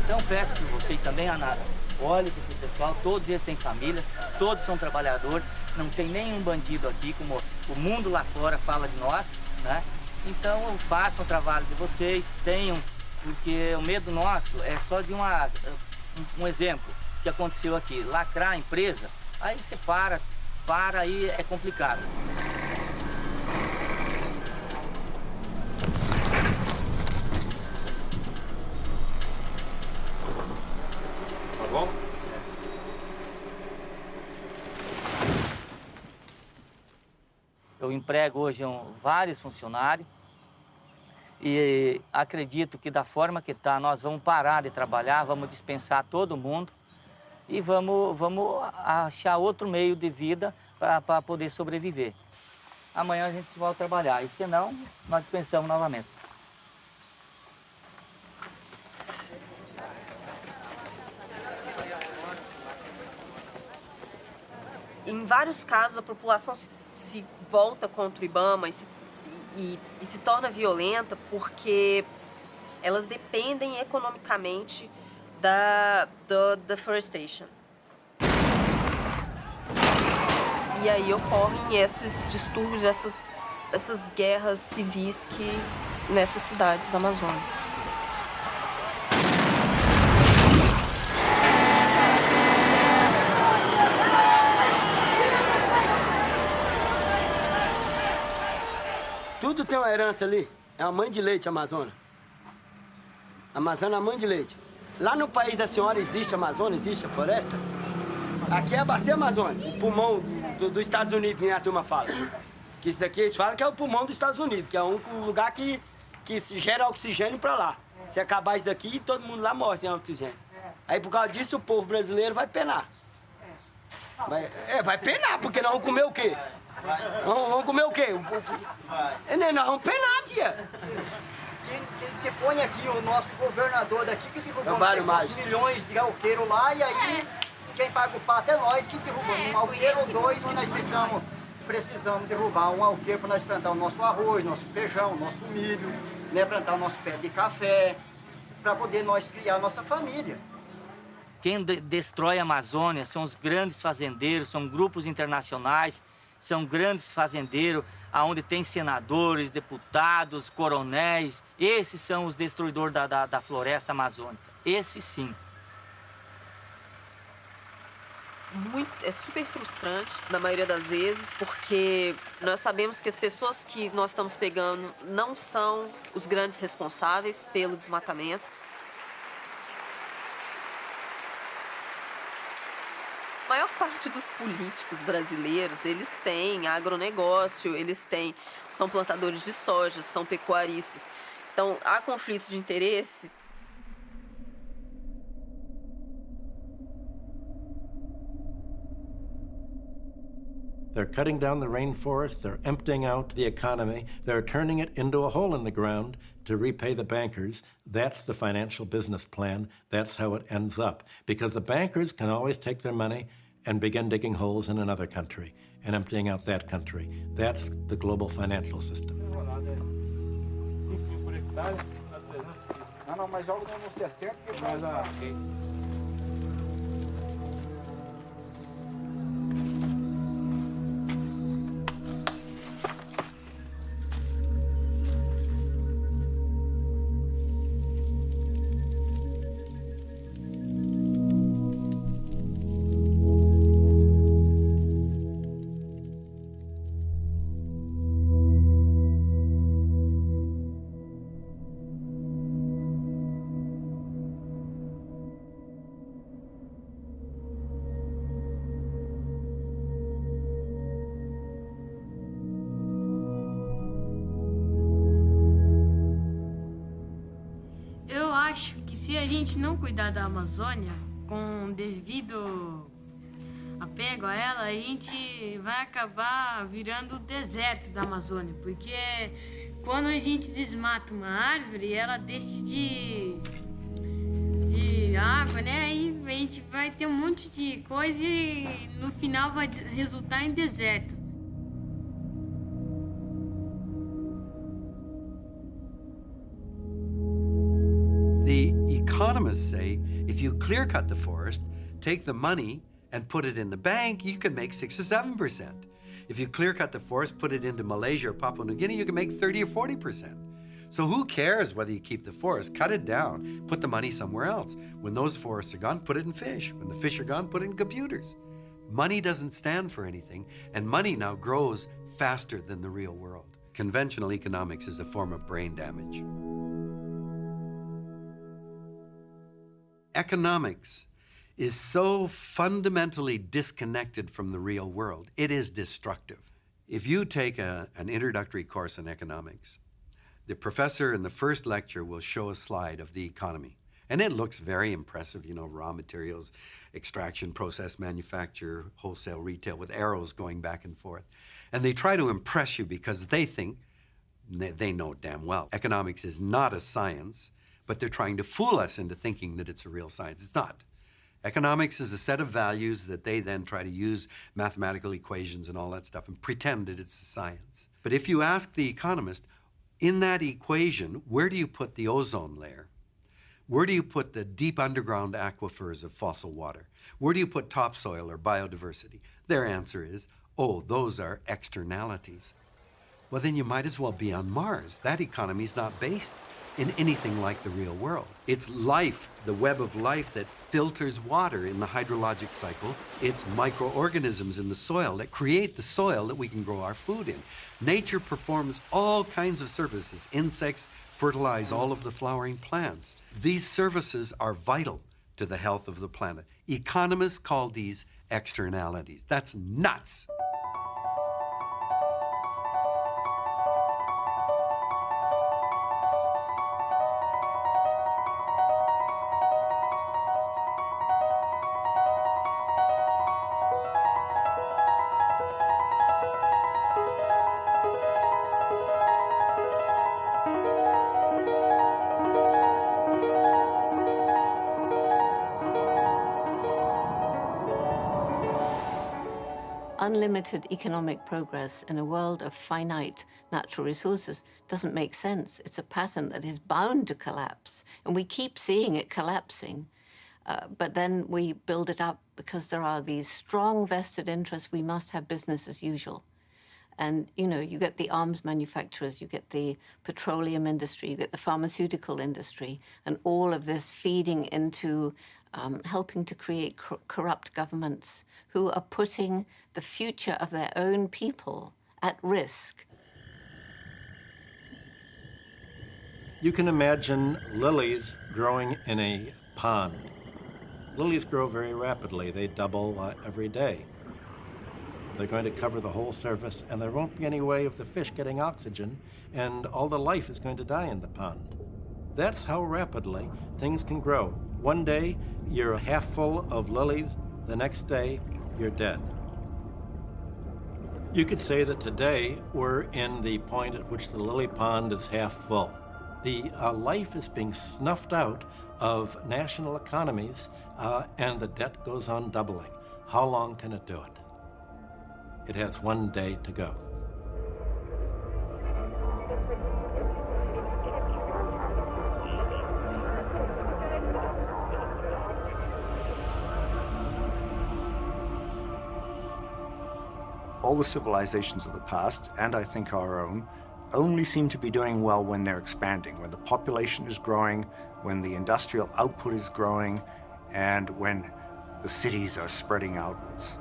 M: Então peço que vocês também, Ana, olhem para o pessoal, todos eles têm famílias, todos são trabalhadores, não tem nenhum bandido aqui, como o mundo lá fora fala de nós, né? Então façam o trabalho de vocês, tenham, porque o medo nosso é só de um exemplo que aconteceu aqui, lacrar a empresa, aí você para, aí é complicado. Tá bom? Eu emprego hoje vários funcionários e acredito que da forma que está, nós vamos parar de trabalhar, vamos dispensar todo mundo e vamos achar outro meio de vida para poder sobreviver. Amanhã a gente volta a trabalhar e senão nós dispensamos novamente.
K: Em vários casos, a população se volta contra o IBAMA e se torna violenta porque elas dependem economicamente da deforestation. E aí ocorrem esses distúrbios, essas guerras civis nessas cidades amazônicas.
N: Tudo tem uma herança ali. É uma mãe de leite, Amazônia. Amazônia é a mãe de leite. Lá no país da senhora existe a Amazônia, existe a floresta? Aqui é a bacia amazônica, o pulmão dos Estados Unidos, que a turma fala. Que isso daqui eles falam que é o pulmão dos Estados Unidos, que é o único lugar que se gera oxigênio para lá. Se acabar isso daqui, todo mundo lá morre sem oxigênio. Aí por causa disso o povo brasileiro vai penar. Vai penar, porque nós vamos comer o quê? Vamos comer o quê? Nós vamos penar, tia.
O: Você põe aqui o nosso governador daqui que derrubou uns milhões de alqueiro lá e aí quem paga o pato é nós que derrubamos um alqueiro ou dois que nós precisamos derrubar um alqueiro para nós plantar o nosso arroz, nosso feijão, nosso milho, né, plantar o nosso pé de café, para poder nós criar a nossa família.
M: Quem destrói a Amazônia são os grandes fazendeiros, são grupos internacionais, são grandes fazendeiros, onde tem senadores, deputados, coronéis. Esses são os destruidores da floresta amazônica. Esses sim.
Q: É super frustrante, na maioria das vezes, porque nós sabemos que as pessoas que nós estamos pegando não são os grandes responsáveis pelo desmatamento. A maior parte dos políticos brasileiros, eles têm agronegócio, são plantadores de soja, são pecuaristas. Então, há conflito de interesse.
V: They're cutting down the rainforest, they're emptying out the economy, they're turning it into a hole in the ground to repay the bankers. That's the financial business plan. That's how it ends up. Because the bankers can always take their money and begin digging holes in another country and emptying out that country. That's the global financial system.
O: Não, mas joga no 60 que
R: acho que se a gente não cuidar da Amazônia com devido apego a ela, a gente vai acabar virando o deserto da Amazônia, porque quando a gente desmata uma árvore, ela deixa de água, né? Aí a gente vai ter um monte de coisa e no final vai resultar em deserto.
S: The economists say if you clear cut the forest, take the money and put it in the bank, you can make 6 or 7%. If you clear cut the forest, put it into Malaysia or Papua New Guinea, you can make 30 or 40%. So who cares whether you keep the forest? Cut it down, put the money somewhere else. When those forests are gone, put it in fish. When the fish are gone, put it in computers. Money doesn't stand for anything, and money now grows faster than the real world. Conventional economics is a form of brain damage. Economics is so fundamentally disconnected from the real world, it is destructive. If you take an introductory course in economics, the professor in the first lecture will show a slide of the economy. And it looks very impressive, you know, raw materials, extraction, process, manufacture, wholesale, retail, with arrows going back and forth. And they try to impress you because they think, they know damn well, economics is not a science, but they're trying to fool us into thinking that it's a real science. It's not. Economics is a set of values that they then try to use mathematical equations and all that stuff and pretend that it's a science. But if you ask the economist, in that equation, where do you put the ozone layer? Where do you put the deep underground aquifers of fossil water? Where do you put topsoil or biodiversity? Their answer is, oh, those are externalities. Well, then you might as well be on Mars. That economy is not based in anything like the real world. It's life, the web of life that filters water in the hydrologic cycle. It's microorganisms in the soil that create the soil that we can grow our food in. Nature performs all kinds of services. Insects fertilize all of the flowering plants. These services are vital to the health of the planet. Economists call these externalities. That's nuts.
C: Unlimited economic progress in a world of finite natural resources doesn't make sense. It's a pattern that is bound to collapse, and we keep seeing it collapsing. But then we build it up because there are these strong vested interests. We must have business as usual. And, you know, you get the arms manufacturers, you get the petroleum industry, you get the pharmaceutical industry, and all of this feeding into helping to create corrupt governments who are putting the future of their own people at risk.
V: You can imagine lilies growing in a pond. Lilies grow very rapidly. They double every day. They're going to cover the whole surface, and there won't be any way of the fish getting oxygen, and all the life is going to die in the pond. That's how rapidly things can grow. One day, you're half full of lilies. The next day, you're dead. You could say that today we're in the point at which the lily pond is half full. The life is being snuffed out of national economies, and the debt goes on doubling. How long can it do it? It has one day to go.
A: All the civilizations of the past, and I think our own, only seem to be doing well when they're expanding, when the population is growing, when the industrial output is growing, and when the cities are spreading outwards.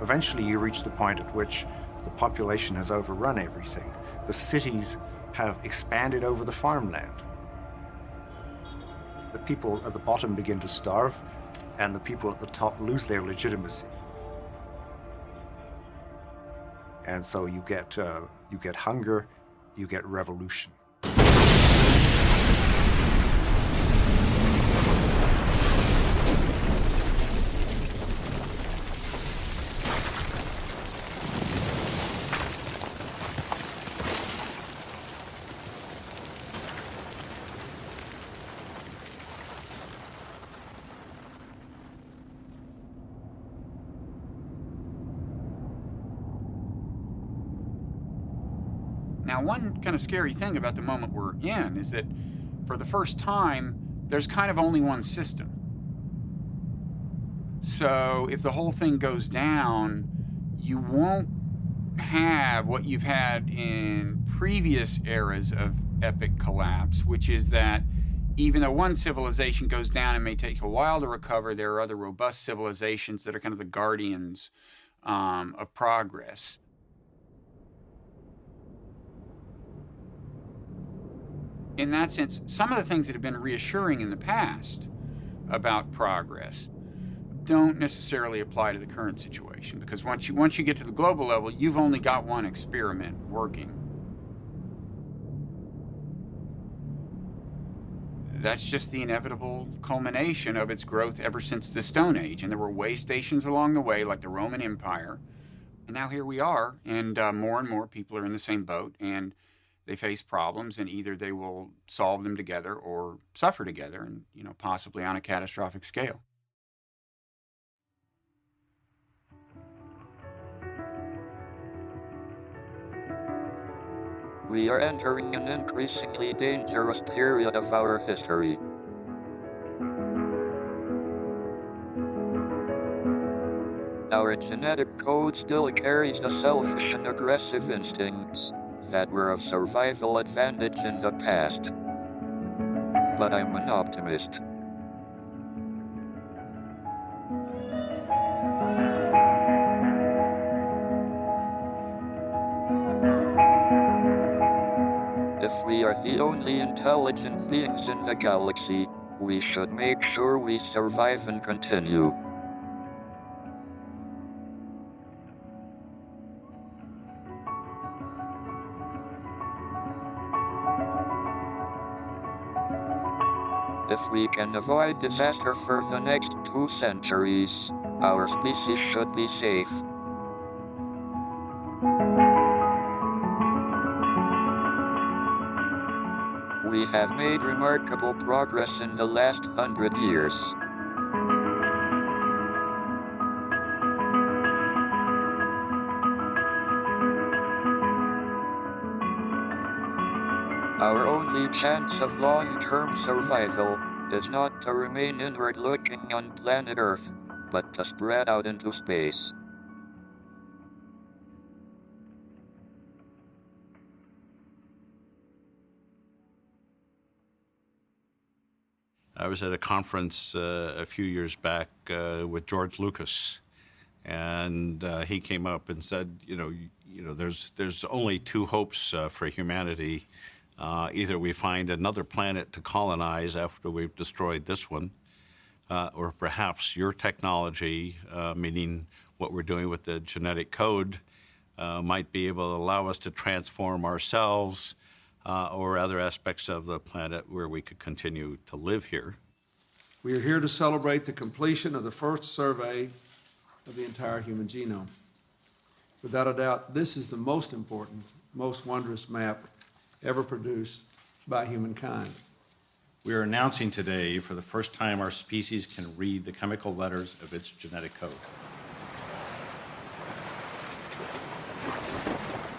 A: Eventually, you reach the point at which the population has overrun everything. The cities have expanded over the farmland. The people at the bottom begin to starve, and the people at the top lose their legitimacy. And so you get hunger, you get revolution.
D: Now, one kind of scary thing about the moment we're in is that for the first time, there's kind of only one system. So if the whole thing goes down, you won't have what you've had in previous eras of epic collapse, which is that even though one civilization goes down and may take a while to recover, there are other robust civilizations that are kind of the guardians of progress. In that sense, some of the things that have been reassuring in the past about progress don't necessarily apply to the current situation, because once you get to the global level, you've only got one experiment working. That's just the inevitable culmination of its growth ever since the Stone Age, and there were way stations along the way, like the Roman Empire, and now here we are, and more people are in the same boat, and they face problems, and either they will solve them together or suffer together, and possibly on a catastrophic scale.
J: We are entering an increasingly dangerous period of our history. Our genetic code still carries the selfish and aggressive instincts that were of survival advantage in the past. But I'm an optimist. If we are the only intelligent beings in the galaxy, we should make sure we survive and continue. If we can avoid disaster for the next 2 centuries, our species should be safe. We have made remarkable progress in the last 100 years. Our only chance of long-term survival is not to remain inward-looking on planet Earth, but to spread out into space.
E: I was at a conference a few years back with George Lucas, and he came up and said, there's only 2 hopes for humanity. Either we find another planet to colonize after we've destroyed this one, or perhaps your technology, meaning what we're doing with the genetic code, might be able to allow us to transform ourselves or other aspects of the planet where we could continue to live here.
F: We are here to celebrate the completion of the first survey of the entire human genome. Without a doubt, this is the most important, most wondrous map ever produced by humankind.
E: We are announcing today, for the first time, our species can read the chemical letters of its genetic code.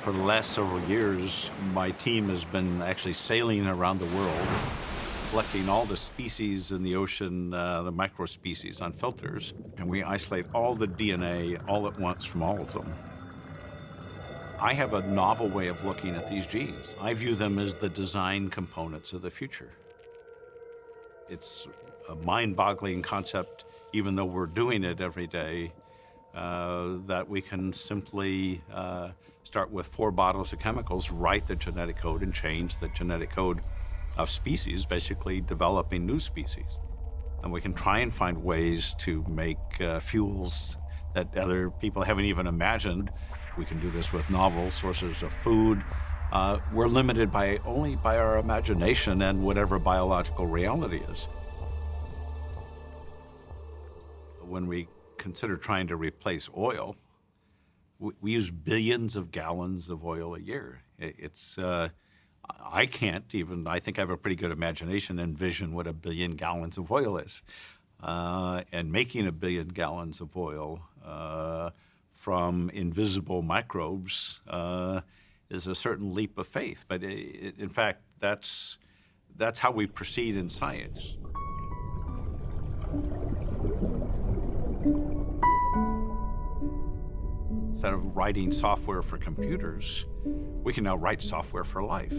E: For the last several years, my team has been actually sailing around the world, collecting all the species in the ocean, the microspecies on filters, and we isolate all the DNA all at once from all of them. I have a novel way of looking at these genes. I view them as the design components of the future. It's a mind-boggling concept, even though we're doing it every day, that we can simply start with 4 bottles of chemicals, write the genetic code, and change the genetic code of species, basically developing new species. And we can try and find ways to make fuels that other people haven't even imagined. We can do this with novel sources of food. We're limited only by our imagination and whatever biological reality is. When we consider trying to replace oil, we use billions of gallons of oil a year. I can't even, I think I have a pretty good imagination, envision what 1 billion gallons of oil is. And making 1 billion gallons of oil from invisible microbes is a certain leap of faith. But in fact, that's how we proceed in science. Instead of writing software for computers, we can now write software for life.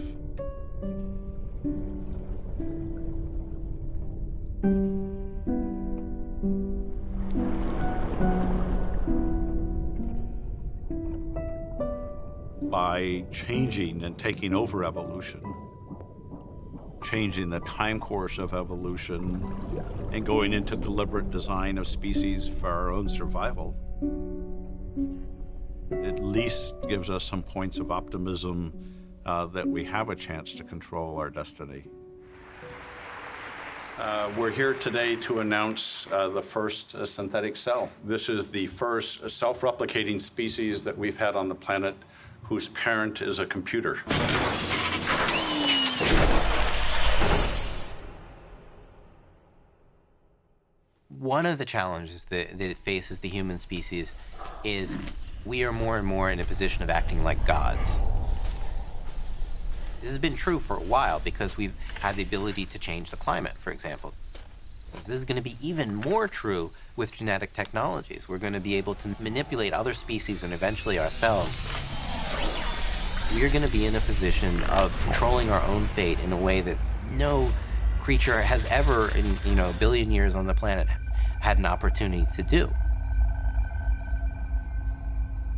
E: By changing and taking over evolution, changing the time course of evolution, and going into deliberate design of species for our own survival, at least gives us some points of optimism that we have a chance to control our destiny. We're here today to announce the first synthetic cell. This is the first self-replicating species that we've had on the planet whose parent is a computer.
T: One of the challenges that faces the human species is we are more and more in a position of acting like gods. This has been true for a while because we've had the ability to change the climate, for example. So this is going to be even more true with genetic technologies. We're going to be able to manipulate other species and eventually ourselves. We're going to be in a position of controlling our own fate in a way that no creature has ever, in 1 billion years on the planet, had an opportunity to do.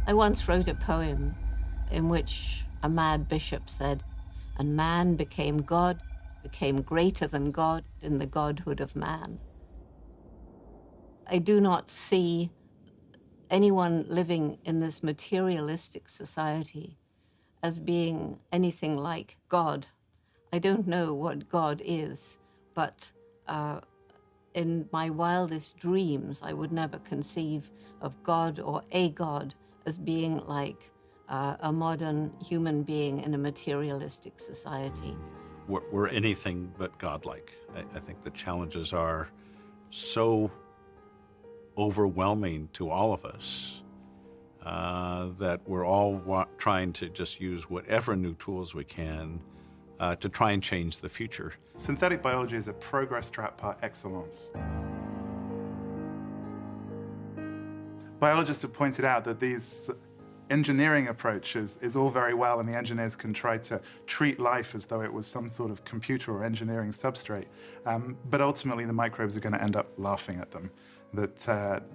T: I
C: once wrote a poem in which a mad bishop said, and man became God, became greater than God in the godhood of man. I do not see anyone living in this materialistic society as being anything like God. I don't know what God is, but in my wildest dreams, I would never conceive of God or a God as being like a modern human being in a materialistic society.
E: We're anything but godlike. I think the challenges are so overwhelming to all of us that we're all trying to just use whatever new tools we can to try and change the future.
G: Synthetic biology is a progress trap par excellence. Biologists have pointed out that these engineering approaches is all very well, and the engineers can try to treat life as though it was some sort of computer or engineering substrate. But ultimately, the microbes are going to end up laughing at them, that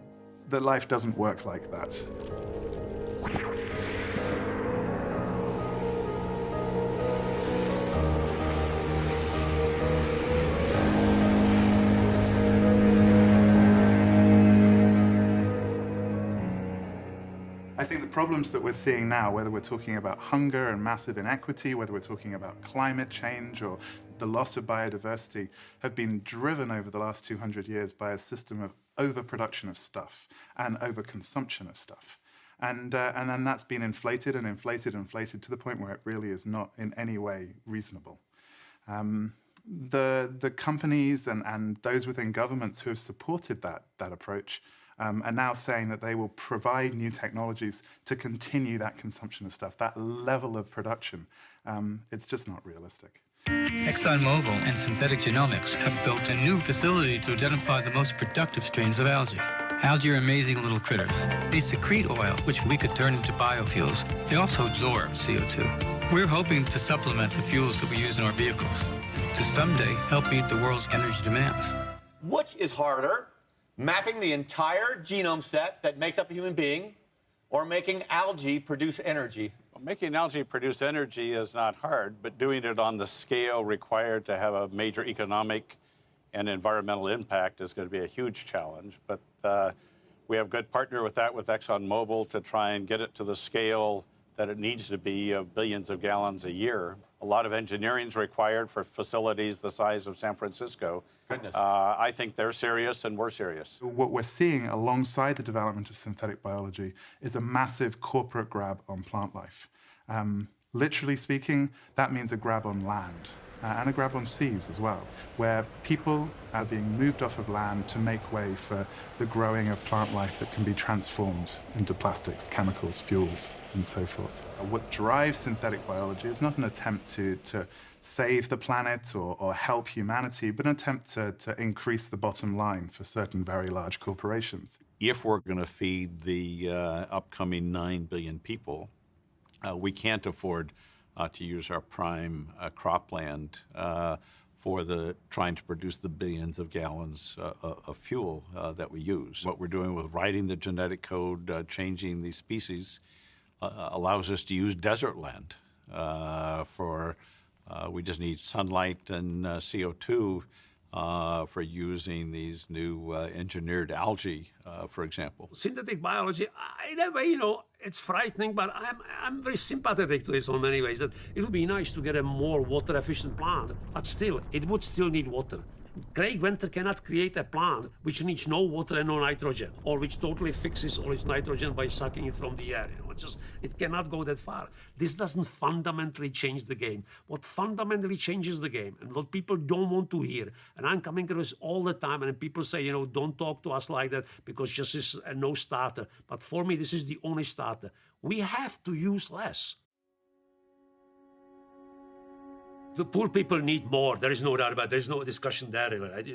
G: life doesn't work like that. I think the problems that we're seeing now, whether we're talking about hunger and massive inequity, whether we're talking about climate change or the loss of biodiversity, have been driven over the last 200 years by a system of overproduction of stuff and overconsumption of stuff. And then that's been inflated and inflated and inflated to the point where it really is not in any way reasonable. The companies and those within governments who have supported that approach are now saying that they will provide new technologies to continue that consumption of stuff, that level of production. It's just not realistic.
I: ExxonMobil and synthetic genomics have built a new facility to identify the most productive strains of algae. Algae are amazing little critters. They secrete oil, which we could turn into biofuels. They also absorb CO2. We're hoping to supplement the fuels that we use in our vehicles to someday help meet the world's energy demands.
P: Which is harder, mapping the entire genome set that makes up a human being, or making algae produce energy?
E: Well, making algae produce energy is not hard, but doing it on the scale required to have a major economic and environmental impact is going to be a huge challenge. But we have a good partner with that, with ExxonMobil, to try and get it to the scale that it needs to be of billions of gallons a year. A lot of engineering is required for facilities the size of San Francisco.
P: Goodness.
E: I think they're serious and we're serious.
G: What we're seeing alongside the development of synthetic biology is a massive corporate grab on plant life. Literally speaking, that means a grab on land and a grab on seas as well, where people are being moved off of land to make way for the growing of plant life that can be transformed into plastics, chemicals, fuels, and so forth. What drives synthetic biology is not an attempt to save the planet or help humanity, but an attempt to increase the bottom line for certain very large corporations.
E: If we're going to feed the upcoming 9 billion people, we can't afford to use our prime cropland for trying to produce the billions of gallons of fuel that we use. What we're doing with writing the genetic code, changing these species, allows us to use desert land we just need sunlight and CO2 for using these new engineered algae, for example.
U: Synthetic biology, in a way, it's frightening, but I'm very sympathetic to this in many ways, that it would be nice to get a more water-efficient plant, but still, it would still need water. Craig Venter cannot create a plant which needs no water and no nitrogen, or which totally fixes all its nitrogen by sucking it from the air. It cannot go that far. This doesn't fundamentally change the game. What fundamentally changes the game, and what people don't want to hear, and I'm coming to this all the time, and people say, don't talk to us like that because this is a no starter. But for me, this is the only starter. We have to use less. The poor people need more. There is no doubt about it. There is no discussion there. Right?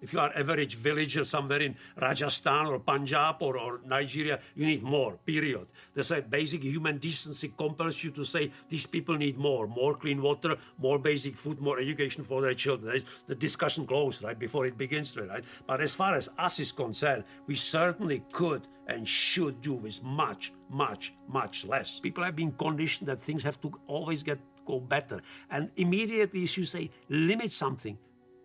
U: If you are average villager somewhere in Rajasthan or Punjab or Nigeria, you need more, period. There's a basic human decency compels you to say these people need more clean water, more basic food, more education for their children. The discussion closed, right, before it begins, right? But as far as us is concerned, we certainly could and should do with much, much, much less. People have been conditioned that things have to always go go better. And immediately as you say, limit something,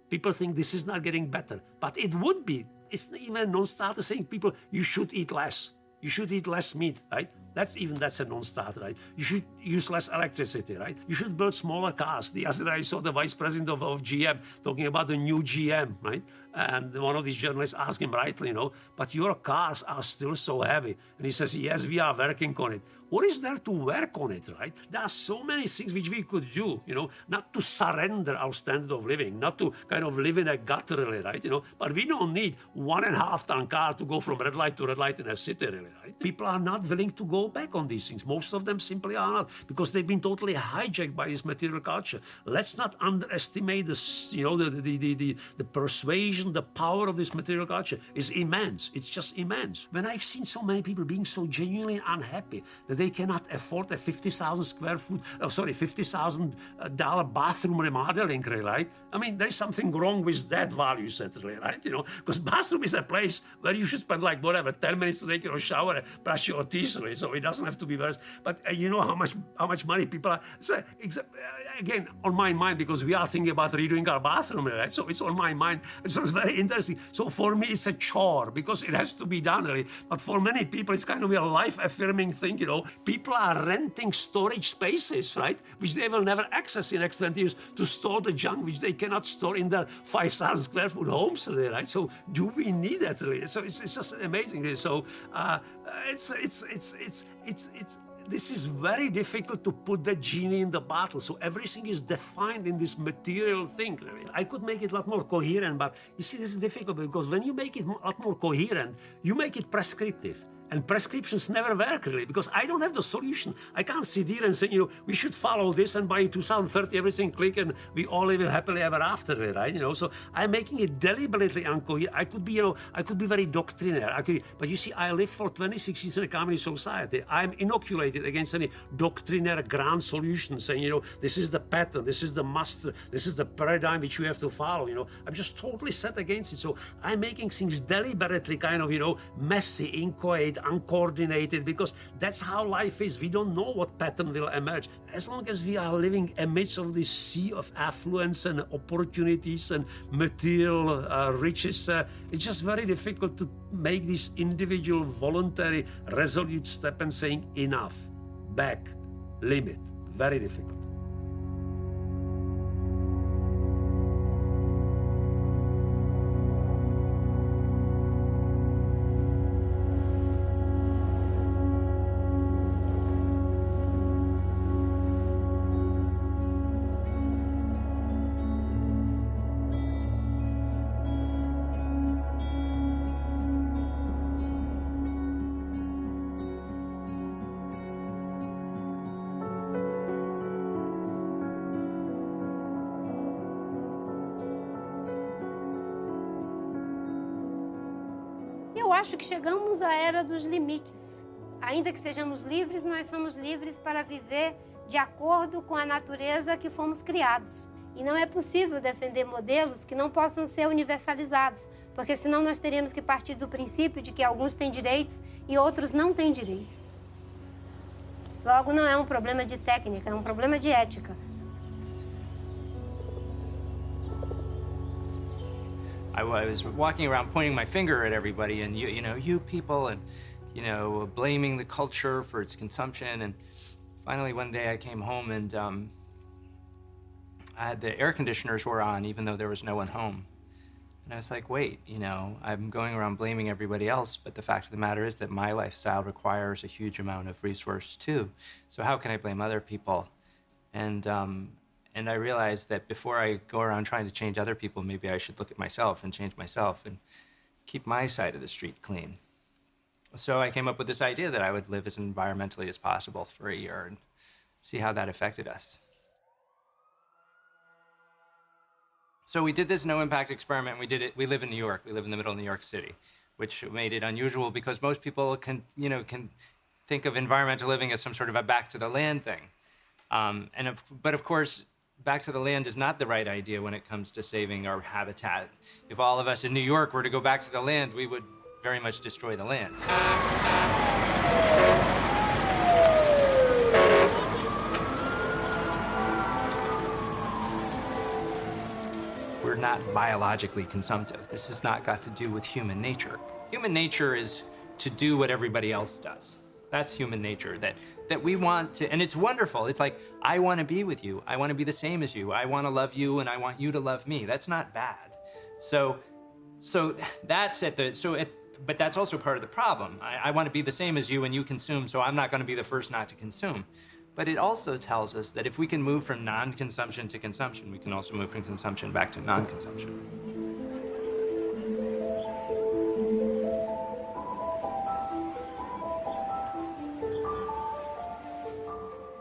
U: people think this is not getting better, but it would be. It's even a non-starter saying people, you should eat less. You should eat less meat, right? That's a non-starter, right? You should use less electricity, right? You should build smaller cars. The other day I saw the vice president of GM talking about the new GM, right? And one of these journalists asked him rightly, but your cars are still so heavy. And he says, yes, we are working on it. What is there to work on it, right? There are so many things which we could do, not to surrender our standard of living, not to kind of live in a gutter, really, right? But we don't need 1.5-ton car to go from red light to red light in a city, really, right? People are not willing to go back on these things. Most of them simply are not, because they've been totally hijacked by this material culture. Let's not underestimate this, the persuasion, the power of this material culture is immense. It's just immense. When I've seen so many people being so genuinely unhappy that they cannot afford a $50,000 bathroom remodeling, right? I mean, there's something wrong with that value set, right? Because bathroom is a place where you should spend 10 minutes to take your shower and brush your teeth, right? So it doesn't have to be worse. But you know how much money people are. So, again, on my mind, because we are thinking about redoing our bathroom, right? So it's on my mind. So it's very interesting. So for me, it's a chore because it has to be done, really. But for many people, it's kind of a life-affirming thing, People are renting storage spaces, right? Which they will never access in the next 20 years to store the junk which they cannot store in their 5,000 square foot homes, really, right? So do we need that, really? So it's just amazing, really. So this is very difficult to put the genie in the bottle. So everything is defined in this material thing. I could make it a lot more coherent, but you see, this is difficult because when you make it a lot more coherent, you make it prescriptive. And prescriptions never work, really, because I don't have the solution. I can't sit here and say, we should follow this, and by 2030 everything click and we all live happily ever after, right? So I'm making it deliberately incoherent. I could be very doctrinaire. But you see, I lived for 26 years in a communist society. I'm inoculated against any doctrinaire grand solution saying, this is the pattern, this is the master, this is the paradigm which you have to follow. I'm just totally set against it. So I'm making things deliberately kind of, messy, inchoate, uncoordinated, because that's how life is. We don't know what pattern will emerge. As long as we are living amidst of this sea of affluence and opportunities and material riches, it's just very difficult to make this individual, voluntary, resolute step and saying enough, back, limit. Very difficult.
B: Eu acho que chegamos à era dos limites. Ainda que sejamos livres, nós somos livres para viver de acordo com a natureza que fomos criados. E não é possível defender modelos que não possam ser universalizados, porque senão nós teríamos que partir do princípio de que alguns têm direitos e outros não têm direitos. Logo, não é um problema de técnica, é um problema de ética.
H: I was walking around pointing my finger at everybody and, you people, and, blaming the culture for its consumption. And finally, one day I came home and I had the air conditioners were on, even though there was no one home. And I was like, wait, I'm going around blaming everybody else, but the fact of the matter is that my lifestyle requires a huge amount of resource too. So how can I blame other people? And I realized that before I go around trying to change other people, maybe I should look at myself and change myself and keep my side of the street clean. So I came up with this idea that I would live as environmentally as possible for a year and see how that affected us. So we did this no-impact experiment. We live in New York. We live in the middle of New York City, which made it unusual because most people can think of environmental living as some sort of a back to the land thing. But of course, back to the land is not the right idea when it comes to saving our habitat. If all of us in New York were to go back to the land, we would very much destroy the lands. we're not biologically consumptive. This has not got to do with human nature. Human nature is to do what everybody else does. That's human nature, that we want to, and it's wonderful. It's like, I want to be with you. I want to be the same as you. I want to love you, and I want you to love me. That's not bad. So that's but that's also part of the problem. I want to be the same as you, and you consume, so I'm not going to be the first not to consume. But it also tells us that if we can move from non-consumption to consumption, we can also move from consumption back to non-consumption.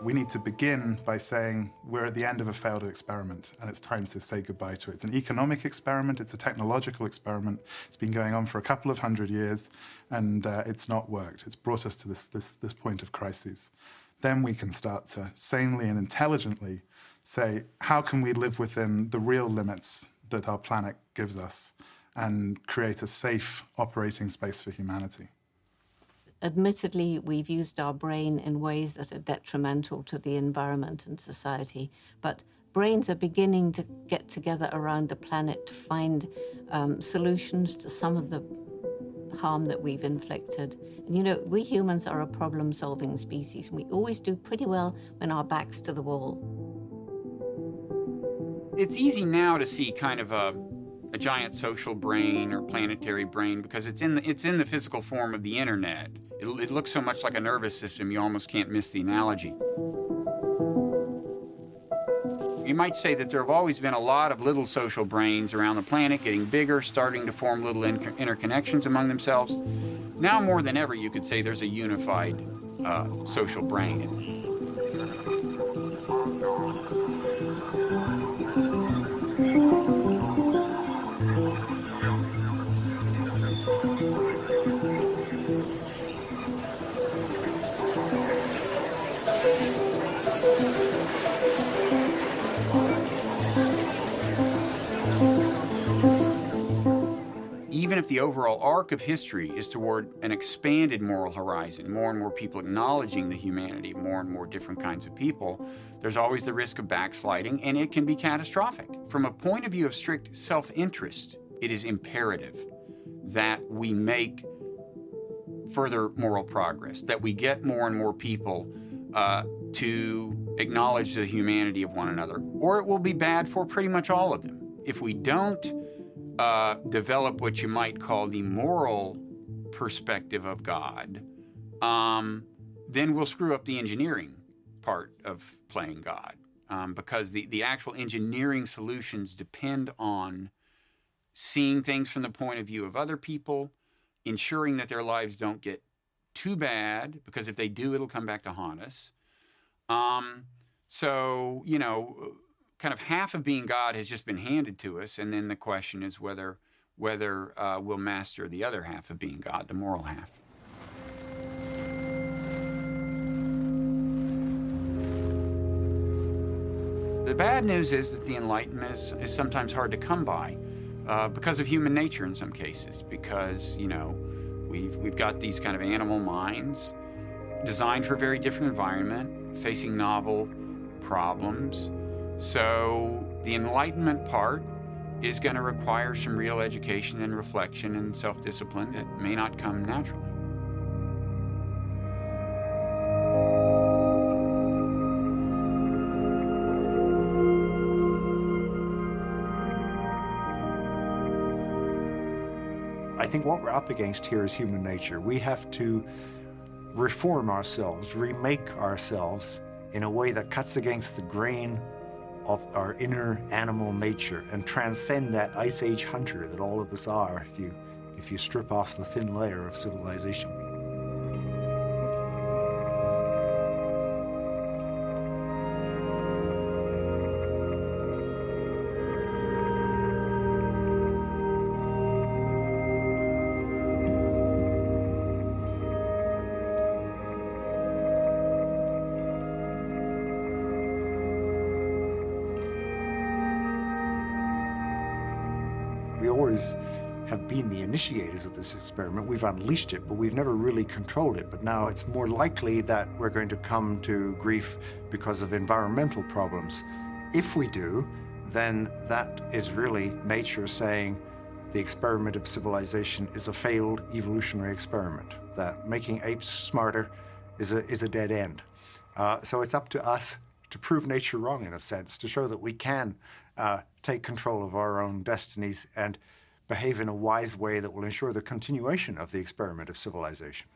G: We need to begin by saying we're at the end of a failed experiment and it's time to say goodbye to it. It's an economic experiment, it's a technological experiment. It's been going on for a couple of 100 years and it's not worked. It's brought us to this point of crisis. Then we can start to sanely and intelligently say, how can we live within the real limits that our planet gives us and create a safe operating space for humanity?
C: Admittedly, we've used our brain in ways that are detrimental to the environment and society, but brains are beginning to get together around the planet to find solutions to some of the harm that we've inflicted. And you know, we humans are a problem-solving species, and we always do pretty well when our back's to the wall.
D: It's easy now to see kind of a giant social brain or planetary brain because it's in the physical form of the internet. It looks so much like a nervous system, you almost can't miss the analogy. You might say that there have always been a lot of little social brains around the planet getting bigger, starting to form little interconnections among themselves. Now more than ever, you could say there's a unified social brain. Even if the overall arc of history is toward an expanded moral horizon, more and more people acknowledging the humanity of more and more different kinds of people, there's always the risk of backsliding, and it can be catastrophic. From a point of view of strict self-interest, it is imperative that we make further moral progress, that we get more and more people to acknowledge the humanity of one another, or it will be bad for pretty much all of them. If we don't develop what you might call the moral perspective of God, then we'll screw up the engineering part of playing God, because the actual engineering solutions depend on seeing things from the point of view of other people, ensuring that their lives don't get too bad, because if they do, it'll come back to haunt us. So, you know, kind of half of being God has just been handed to us, and then the question is whether we'll master the other half of being God, the moral half. The bad news is that the Enlightenment is sometimes hard to come by because of human nature in some cases, because, you know, we've got these kind of animal minds designed for a very different environment, facing novel problems. So the Enlightenment part is going to require some real education and reflection and self-discipline that may not come naturally.
A: I think what we're up against here is human nature. We have to reform ourselves, remake ourselves in a way that cuts against the grain of our inner animal nature and transcend that Ice Age hunter that all of us are if you strip off the thin layer of civilization. We always have been the initiators of this experiment. We've unleashed it, but we've never really controlled it. But now it's more likely that we're going to come to grief because of environmental problems. If we do, then that is really nature saying the experiment of civilization is a failed evolutionary experiment, that making apes smarter is a dead end. So it's up to us to prove nature wrong, in a sense, to show that we can take control of our own destinies and behave in a wise way that will ensure the continuation of the experiment of civilization.